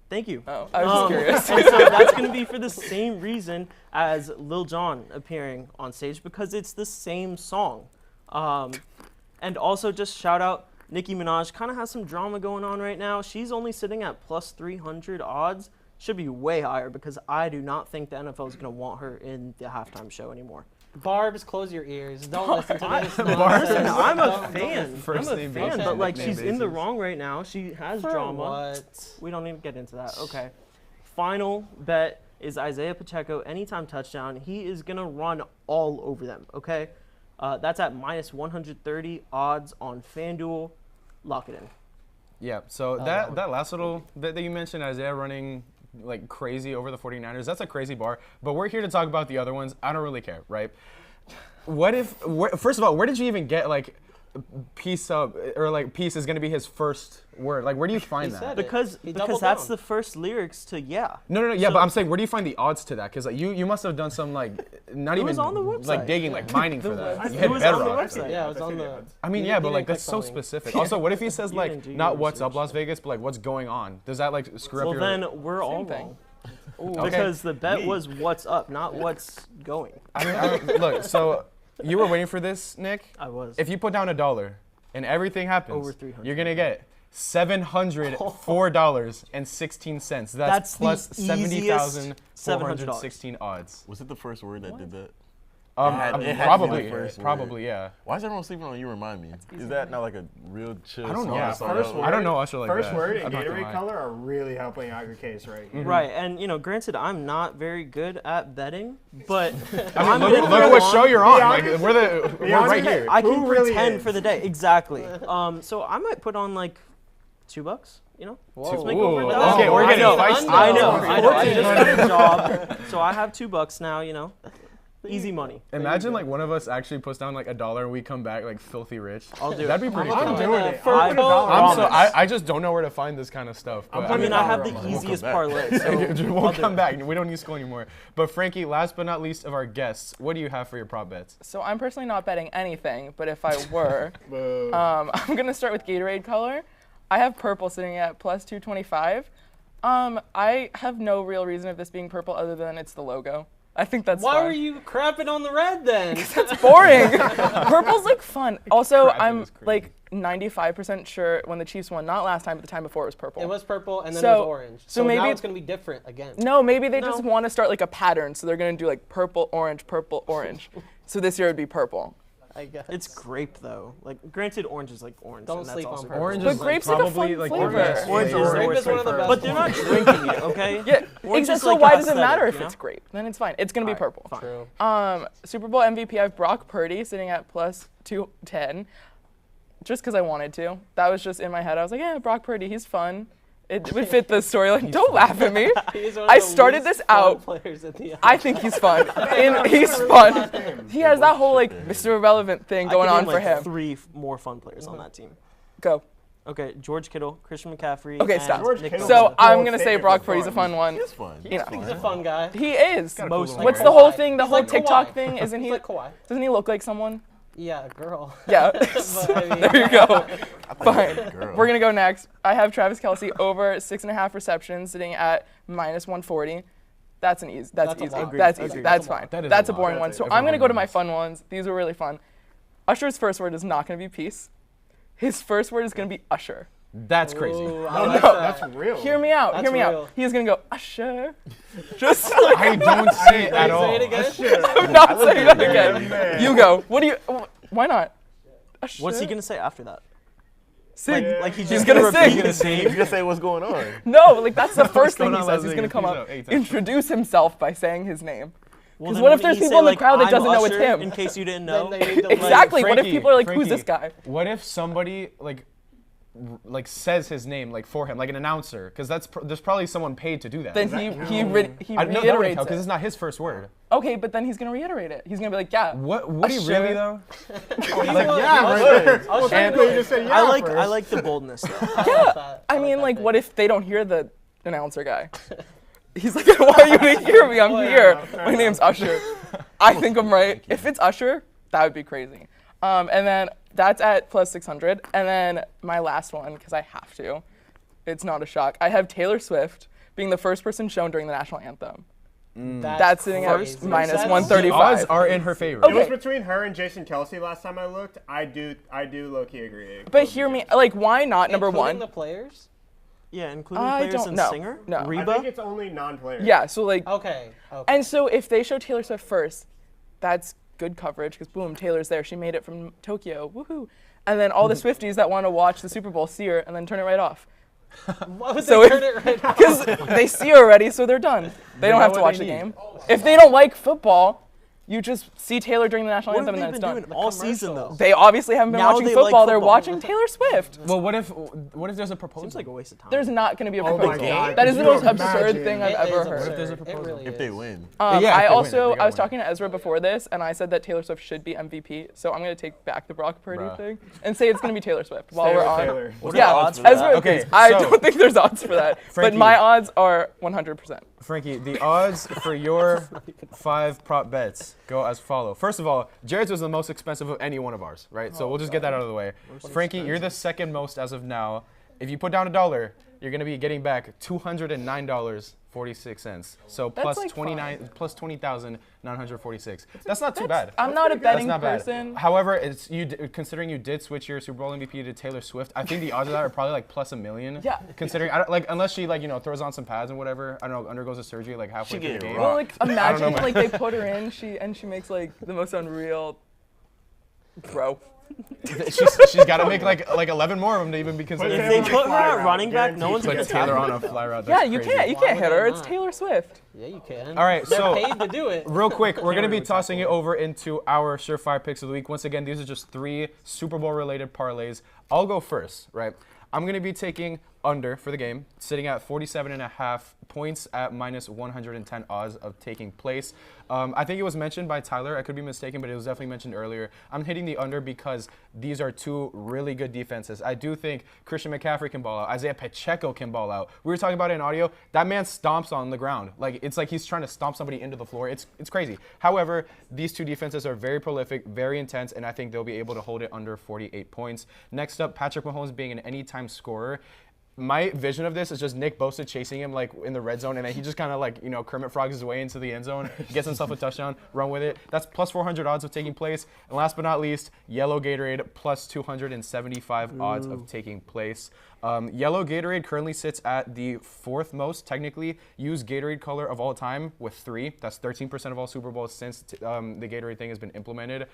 Thank you. Oh, I was just curious. And so that's going to be for the same reason as Lil Jon appearing on stage, because it's the same song. And also just shout out, Nicki Minaj kind of has some drama going on right now. She's only sitting at plus 300 odds. Should be way higher because I do not think the NFL is going to want her in the halftime show anymore. Barbs, close your ears. Don't listen to this. I'm a fan. But like she's in the wrong right now. She has drama. What? We don't need to get into that. Okay. Final bet is Isaiah Pacheco anytime touchdown. He is gonna run all over them. Okay. That's at minus 130 odds on FanDuel. Lock it in. Yeah. So that last little bit that you mentioned, Isaiah running like crazy over the 49ers, that's a crazy bar, but we're here to talk about the other ones. I don't really care, right? First of all, where did you even get like peace up, or like peace is going to be his first word? Like, where do you find that? Because that's the first lyrics to Yeah. No, yeah, but I'm saying, where do you find the odds to that? Because like you must have done some like not even on the website. Like digging, like mining for that. It was on the website. Yeah, it was on the. I mean, yeah, but like that's so specific. Also, what if he says like not what's up Las Vegas, but like what's going on? Does that like screw up your? Well, then we're all wrong. Because the bet was what's up, not what's going. I mean, look, so you were waiting for this, Nick? I was. If you put down $1 and everything happens, over 300, you're gonna get $704.16. That's plus 70,416 odds. Was it the first word that did that? Probably, yeah. Why is everyone sleeping on You Remind Me? Is that not like a real chill I don't know. song? I don't know Usher like that. First word and Gatorade color are really helping out your case, right? Mm-hmm. Right, and you know, granted, I'm not very good at betting, but I mean, look at what show you're on. Like, we're right here. I can pretend for the day, exactly. So I might put on like $2. You know, okay, we're getting feisty. I know. I just got a job, so I have $2 now. You know. Easy money. Imagine like one of us actually puts down like $1 and we come back like filthy rich. I'll do it. That'd be pretty I'm cool. doing it. I just don't know where to find this kind of stuff. I mean, I have the easiest parlay. So we'll come back. We don't need school anymore. But Frankie, last but not least of our guests, what do you have for your prop bets? So I'm personally not betting anything, but if I were, I'm gonna start with Gatorade color. I have purple sitting at plus 225. I have no real reason of this being purple other than it's the logo. I think that's Why fun. were you crapping on the red then? That's boring. Purple's like fun. Also, I'm like 95% sure when the Chiefs won, not last time, but the time before, it was purple. It was purple and then it was orange. So maybe now it's going to be different again. No, maybe they just want to start like a pattern, so they're going to do like purple, orange, purple, orange. So this year it would be purple. I guess. It's grape though. Like, granted, orange is like orange. Don't sleep on purple. Orange but is grape's like like a fun flavor. Orange is one of the best. But they're not drinking it, okay? Yeah, exactly. So why does it matter if it's grape? Then it's fine. It's gonna be purple. True. Super Bowl MVP, I have Brock Purdy sitting at plus 210. Just because I wanted to. That was just in my head. I was like, yeah, Brock Purdy, he's fun. It would fit the storyline. Don't laugh at me. I started this out. I think he's fun. He's fun. He has that whole like Mr. Irrelevant thing going on for him. 3 more fun players on that team. Go. Okay, George Kittle, Christian McCaffrey. Okay, stop. So I'm gonna say Brock Purdy's a fun one. He's fun. He's a fun guy. He is. What's the whole thing? The whole like TikTok Kawhi. thing, isn't he? Like Kawhi. Doesn't he look like someone? Yeah, girl. Yeah. There you go. Fine. Girl. We're gonna go next. I have Travis Kelce over 6.5 receptions, sitting at minus 140. That's easy. That's easy. That's fine. That's a boring one. So I'm gonna go to my fun ones. These are really fun. Usher's first word is not gonna be peace. His first word is gonna be Usher. That's crazy. Ooh, That's real. Hear me out. That's Hear me real. out. He's gonna go Usher. Just like I don't say it at all. Say it again. I'm not saying that again. You go. What do you? Why not? Usher. What's he gonna say after that? Sing. Like he's He's just gonna sing. He's gonna say what's going on. No, like that's the first thing going he on, says. He's gonna come up, Hey, introduce himself by saying his name. Because then what if wouldn't there's he people say, in the like, crowd that I'm doesn't know it's Usher, him? In case you didn't know. Exactly. What if Frankie, people are like, who's this guy? What if somebody like says his name like for him, like an announcer? Because there's probably someone paid to do that. Then he reiterates because it. it's not his first word. Okay, but then he's gonna reiterate it. He's gonna be like, yeah. What would he really though? I like the boldness though. Yeah. I mean, like, what if they don't hear the announcer guy? He's like, why are you gonna hear me? I'm here. My name's Usher. I think I'm right. If it's Usher, that would be crazy. And then that's at plus 600. And then my last one, because I have to. It's not a shock. I have Taylor Swift being the first person shown during the national anthem. That's sitting at minus 135. The odds are in her favor. It was between her and Jason Kelsey last time I looked. I do low-key agree. But hear me, like, why not number Including one? the players? Yeah, including players and singer? No. Reba? I think it's only non-players. Yeah, so like. Okay. And so if they show Taylor Swift first, that's good coverage because boom, Taylor's there. She made it from Tokyo. Woohoo! And then all the Swifties that want to watch the Super Bowl see her and then turn it right off. Why would they turn it right off? Because they see her already, so they're done. They don't have to watch the game. If they don't like football, you just see Taylor during the national anthem and then it's done. All season though. They obviously haven't been watching football. They're watching Taylor Swift. Well, what if there's a proposal? Seems like a waste of time. There's not going to be a Oh my proposal. God, that is the could you most absurd imagine? thing I've ever heard. What if there's a proposal? Really If they win. I was talking to Ezra before this, and I said that Taylor Swift should be MVP. So I'm going to take back the Brock Purdy thing and say it's going to be Taylor Swift while we're on. Taylor. What are the odds for that? Ezra. Okay, I so- don't think there's odds for that, but Frankie. my odds are 100%. Frankie, the odds for your 5 prop bets go as follow. First of all, Jared's was the most expensive of any one of ours, right? So we'll just get that out of the way. Frankie, you're the second most as of now. If you put down $1, you're gonna be getting back $209.46. So plus like 20,946. That's not too bad. I'm not a betting That's not person. bad. However, it's considering you did switch your Super Bowl MVP to Taylor Swift. I think the odds of that are probably like plus $1 million. Yeah. Considering unless she throws on some pads and whatever. I don't know, undergoes a surgery like halfway through the game. Well, like imagine like they put her in, she makes like the most unreal. Bro. she's got to make like 11 more of them to even be considered. If they put her at running back, no one's like gonna Taylor on a fly route. Yeah, you can't hit her. It's Taylor Swift. Yeah, you can. All right, so They're paid to do it. real quick, we're gonna be tossing it over into our surefire picks of the week. Once again, these are just 3 Super Bowl related parlays. I'll go first, right? I'm gonna be taking under for the game, sitting at 47.5 points at minus 110 odds of taking place. I think it was mentioned by Tyler. I could be mistaken, but it was definitely mentioned earlier. I'm hitting the under because these are 2 really good defenses. I do think Christian McCaffrey can ball out. Isaiah Pacheco can ball out. We were talking about it in audio. That man stomps on the ground. It's like he's trying to stomp somebody into the floor. It's crazy. However, these 2 defenses are very prolific, very intense, and I think they'll be able to hold it under 48 points. Next up, Patrick Mahomes being an anytime scorer. My vision of this is just Nick Bosa chasing him like in the red zone, and then he just kind of Kermit frogs his way into the end zone, gets himself a touchdown, run with it. That's plus 400 odds of taking place. And last but not least, Yellow Gatorade plus 275 odds of taking place. Yellow Gatorade currently sits at the 4th most technically used Gatorade color of all time with 3. That's 13% of all Super Bowls since the Gatorade thing has been implemented.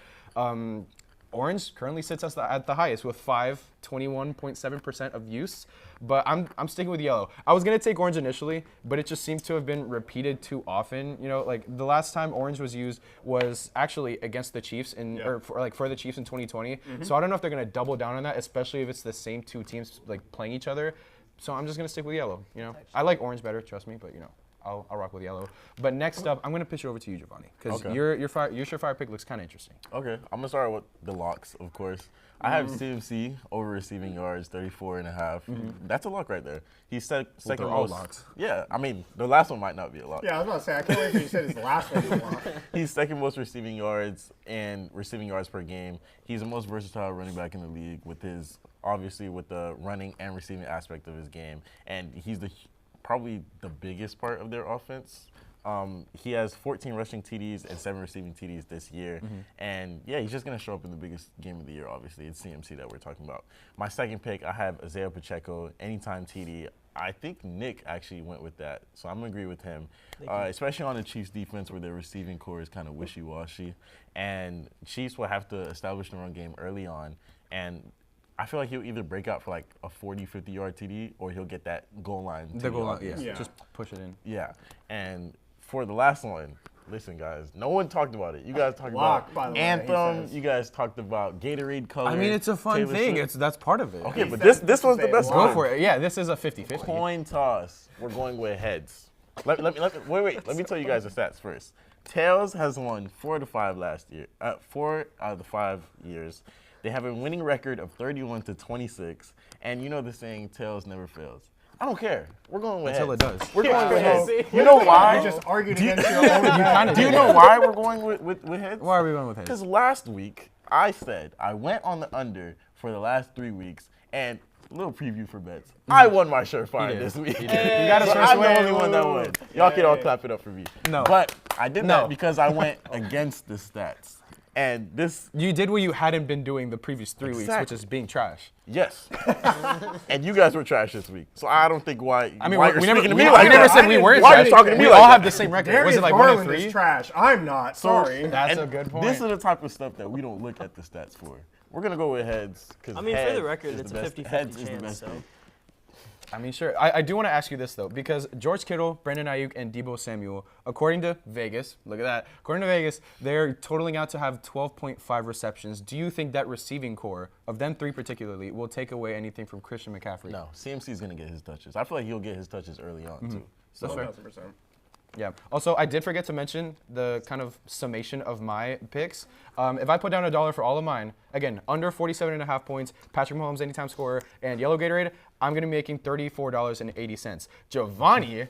Orange currently sits at the highest with 21.7% of use, but I'm sticking with yellow. I was gonna take orange initially, but it just seems to have been repeated too often. Like the last time orange was used was actually against the Chiefs for the Chiefs in 2020. So I don't know if they're gonna double down on that, especially if it's the same 2 teams playing each other. So I'm just gonna stick with yellow. I like orange better, trust me, but I'll rock with yellow. But next up, I'm going to pitch it over to you, Jovanni, because your surefire pick looks kind of interesting. Okay, I'm going to start with the locks, of course. I have CMC over receiving yards, 34.5. That's a lock right there. He's second most. Locks. Yeah, I mean, the last one might not be a lock. Yeah, I was about to say, I can't wait for you said his last one was a lock. He's second most receiving yards and receiving yards per game. He's the most versatile running back in the league with the running and receiving aspect of his game. And he's probably the biggest part of their offense. He has 14 rushing TDs and 7 receiving TDs this year. And yeah, he's just going to show up in the biggest game of the year, obviously. It's CMC that we're talking about. My second pick, I have Isaiah Pacheco, anytime TD. I think Nick actually went with that, so I'm going to agree with him, especially on the Chiefs defense where their receiving core is kind of wishy-washy. And Chiefs will have to establish the run game early on. And I feel like he'll either break out for like a 40, 50-yard TD, or he'll get that goal line. The goal line, yeah. Just push it in. Yeah. And for the last one, listen, guys, no one talked about it. You guys talked about Anthem. You guys talked about Gatorade color. I mean, it's a fun thing. That's part of it. Okay, but this one's the best one. Go for it. Yeah, this is a 50-50. Coin toss. We're going with heads. Wait. Let me tell you guys the stats first. Tails has won 4 out of 5 last year. 4 out of the 5 years. They have a winning record of 31-26, and you know the saying, tails never fails. I don't care. We're going with until heads. It does. We're going with heads. You know why? You just argued against your own. Do you know why we're going with heads? Why are we going with heads? Because last week I said I went on the under for the last 3 weeks, and a little preview for bets. I won my surefire this week. You got a first I'm win. the only one that won. Y'all can all clap it up for me. No. But I did that because I went against the stats. And this... You did what you hadn't been doing the previous 3 weeks, which is being trash. Yes. And you guys were trash this week. So I don't think why... I mean, why we you're never, speaking to we, me we like never that. said we weren't Why trash. are you talking to me we like all that? have the same record. Was it like 1 and 3? Is trash. I'm not. Sorry. That's a good point. This is the type of stuff that we don't look at the stats for. We're going to go with heads. I mean, for the record, it's a 50-50 chance. So. I mean, sure. I do want to ask you this, though, because George Kittle, Brandon Ayuk, and Deebo Samuel, according to Vegas, look at that, according to Vegas, they're totaling out to have 12.5 receptions. Do you think that receiving core, of them 3 particularly, will take away anything from Christian McCaffrey? No, CMC's going to get his touches. I feel like he'll get his touches early on, too. That's fair. Yeah. Also, I did forget to mention the kind of summation of my picks. If I put down $1 for all of mine, again, under 47.5 points, Patrick Mahomes anytime scorer, and yellow Gatorade, I'm going to be making $34.80. Jovanni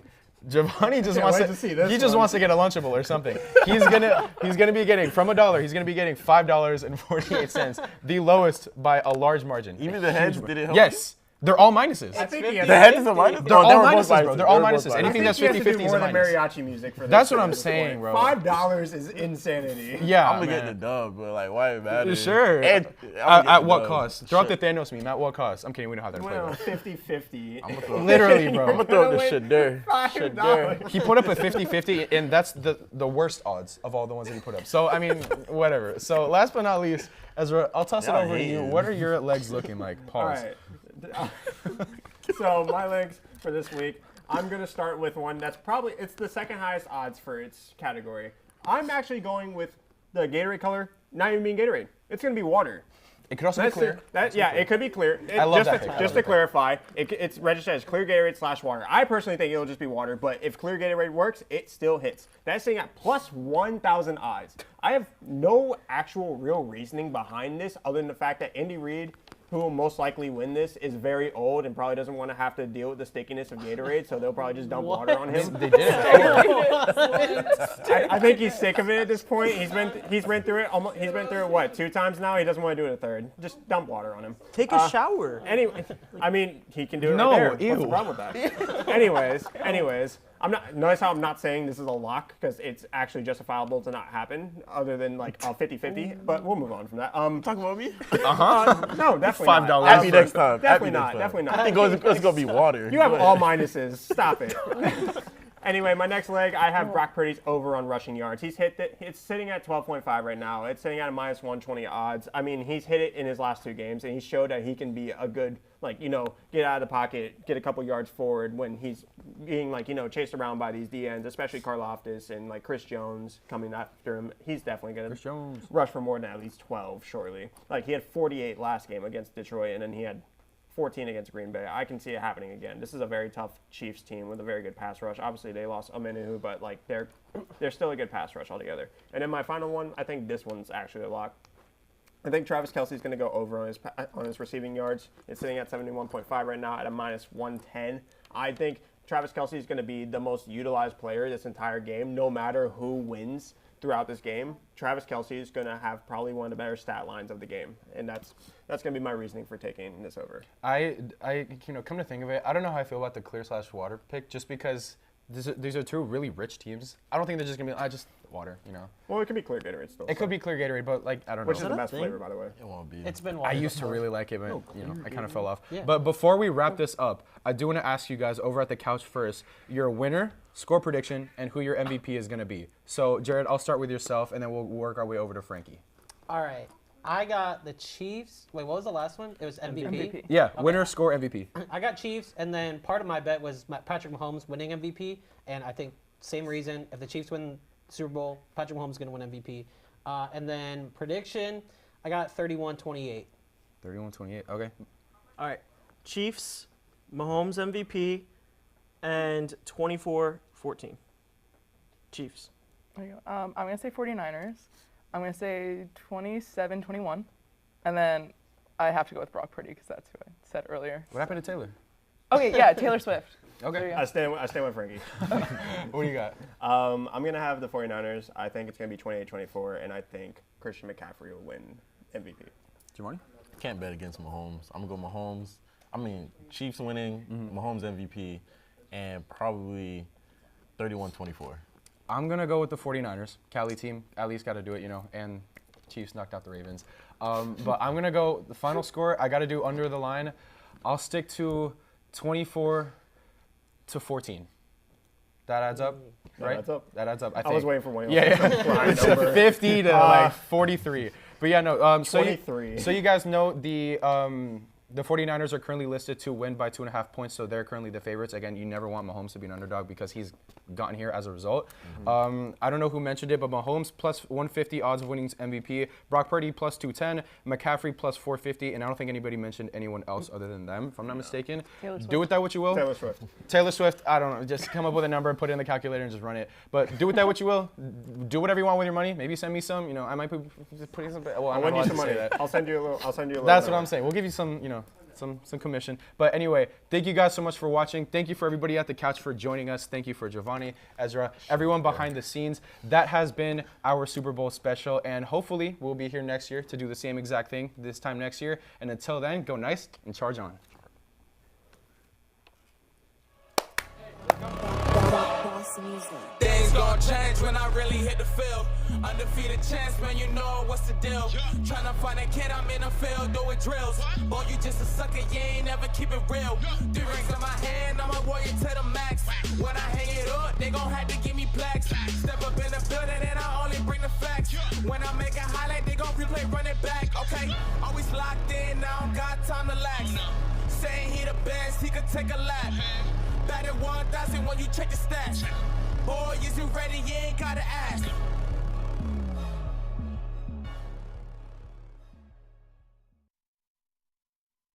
just wants to get a Lunchable or something. He's gonna be getting from $1. He's gonna be getting $5.48, the lowest by a large margin. Even the heads did it help? Yes. They're all minuses. I think the head is a minus? They're all minuses, bro. They're all minuses. Anything that's 50-50 is a minus. Mariachi music for this. That's what I'm saying, bro. $5 is insanity. Yeah, I'm gonna get the dub, but like, why it matter? Sure. And at what cost? Throw out the Thanos meme. At what cost? I'm kidding. We know how they're Well, played. 50-50. Literally, bro. I'm gonna throw the Shadur. He put up a 50-50, and that's the worst odds of all the ones that he put up. So, I mean, whatever. So, last but not least, Ezra, I'll toss it over to you. What are your legs looking like? Pause. All right. So my legs for this week, I'm going to start with one that's it's the second highest odds for its category. I'm actually going with the Gatorade color, not even being Gatorade. It's going to be water. It could also be clear. It could be clear. I love that pick. Just to clarify, it's registered as clear Gatorade / water. I personally think it'll just be water, but if clear Gatorade works, it still hits. That's sitting at plus 1,000 odds. I have no actual real reasoning behind this other than the fact that Andy Reid, who will most likely win this, is very old and probably doesn't want to have to deal with the stickiness of Gatorade, so they'll probably just dump water on him. They did. I think he's sick of it at this point. He's been through it. He's been through it what, 2 times now? He doesn't want to do it a third. Just dump water on him. Take a shower. Anyway, I mean, he can do it right there. Ew. What's the problem with that? Anyways, notice how I'm not saying this is a lock because it's actually justifiable to not happen, other than like a 50-50. But we'll move on from that. Talking about me? No, definitely $5. not. Happy next time. Definitely not. I think it's gonna be water. You have all minuses. Stop it. Anyway, my next leg, I have Brock Purdy's over on rushing yards. He's hit it. It's sitting at 12.5 right now. It's sitting at a minus 120 odds. I mean, he's hit it in his last 2 games, and he showed that he can be a good, get out of the pocket, get a couple yards forward when he's being, chased around by these DNs, especially Karlaftis and, Chris Jones coming after him. He's definitely going to rush for more than at least 12 shortly. He had 48 last game against Detroit, and then he had 14 against Green Bay. I can see it happening again. This is a very tough Chiefs team with a very good pass rush. Obviously, they lost Omenihu, but they're still a good pass rush altogether. And then my final one, I think this one's actually a lock. I think Travis Kelce's going to go over on his receiving yards. It's sitting at 71.5 right now at a minus 110. I think Travis Kelce is going to be the most utilized player this entire game, no matter who wins throughout this game. Travis Kelce is going to have probably one of the better stat lines of the game, and that's going to be my reasoning for taking this over. I come to think of it, I don't know how I feel about the clear / water pick, just because these are 2 really rich teams. I don't think they're just going to be, just water, Well, it could be clear Gatorade still. It could be clear Gatorade, but, I don't know. Which is the best flavor, by the way. It won't be. It's been water. I used to really like it, but, I kind of fell off. Yeah. But before we wrap this up, I do want to ask you guys over at the couch first, your winner, score prediction, and who your MVP is going to be. So, Jared, I'll start with yourself, and then we'll work our way over to Frankie. All right. I got the Chiefs. Wait, what was the last one? It was MVP? Yeah, Okay. winner, score, MVP. I got Chiefs, and then part of my bet was Patrick Mahomes winning MVP, and I think same reason. If the Chiefs win the Super Bowl, Patrick Mahomes is going to win MVP. And then prediction, I got 31-28. 31-28, okay. All right. Chiefs, Mahomes MVP, and 24-14. Chiefs. There you go. I'm going to say 49ers. I'm going to say 27-21. And then I have to go with Brock Purdy because that's who I said earlier. What happened to Taylor? Okay, yeah, Taylor Swift. Okay. I stand with Frankie. What do you got? I'm going to have the 49ers. I think it's going to be 28-24, and I think Christian McCaffrey will win MVP. Jovanni? Can't bet against Mahomes. I'm going to go Mahomes. I mean, Chiefs winning, Mahomes MVP, and probably 31-24. I'm going to go with the 49ers. Cali team, at least got to do it, and Chiefs knocked out the Ravens. But I'm going to go, the final score, I got to do under the line. I'll stick to 24-14. That adds up, right? That adds up. That adds up. I was waiting for one. Yeah. It's a 50 to 43. But yeah, no. 23. So you guys know the 49ers are currently listed to win by 2.5 points, so they're currently the favorites. Again, you never want Mahomes to be an underdog because he's gotten here as a result. I don't know who mentioned it, but Mahomes plus 150 odds of winning MVP, Brock Purdy plus 210, McCaffrey plus 450, and I don't think anybody mentioned anyone else other than them, if I'm not mistaken. Do with that what you will. Taylor Swift. Taylor Swift, I don't know. Just come up with a number, put it in the calculator, and just run it. But do with that what you will. Do whatever you want with your money. Maybe send me some. I might be putting some. Well, I'm I'll not lend you allowed some to money. say that. I'll send you a little. That's what I'm saying. We'll give you some, some commission. But anyway, thank you guys so much for watching. Thank you for everybody at the couch for joining us. Thank you for Jovanni, Ezra, everyone behind the scenes. That has been our Super Bowl special, and hopefully we'll be here next year to do the same exact thing this time next year. And until then, go nice and charge on. Things gon' change when I really hit the field. Undefeated champs, man, you know what's the deal. Tryna find a kid, I'm in the field doing drills. Boy, you just a sucker, you ain't never keep it real. 3 rings in my hand, I'm a warrior to the max. When I hang it up, they gon' have to give me plaques. Step up in the building and I only bring the facts. When I make a highlight, they gon' replay, run it back. Okay, always locked in, I don't got time to lax. Saying he the best, he could take a lap. Batted 1,000 when you check the stats. Boy, is you ready? You ain't gotta ask.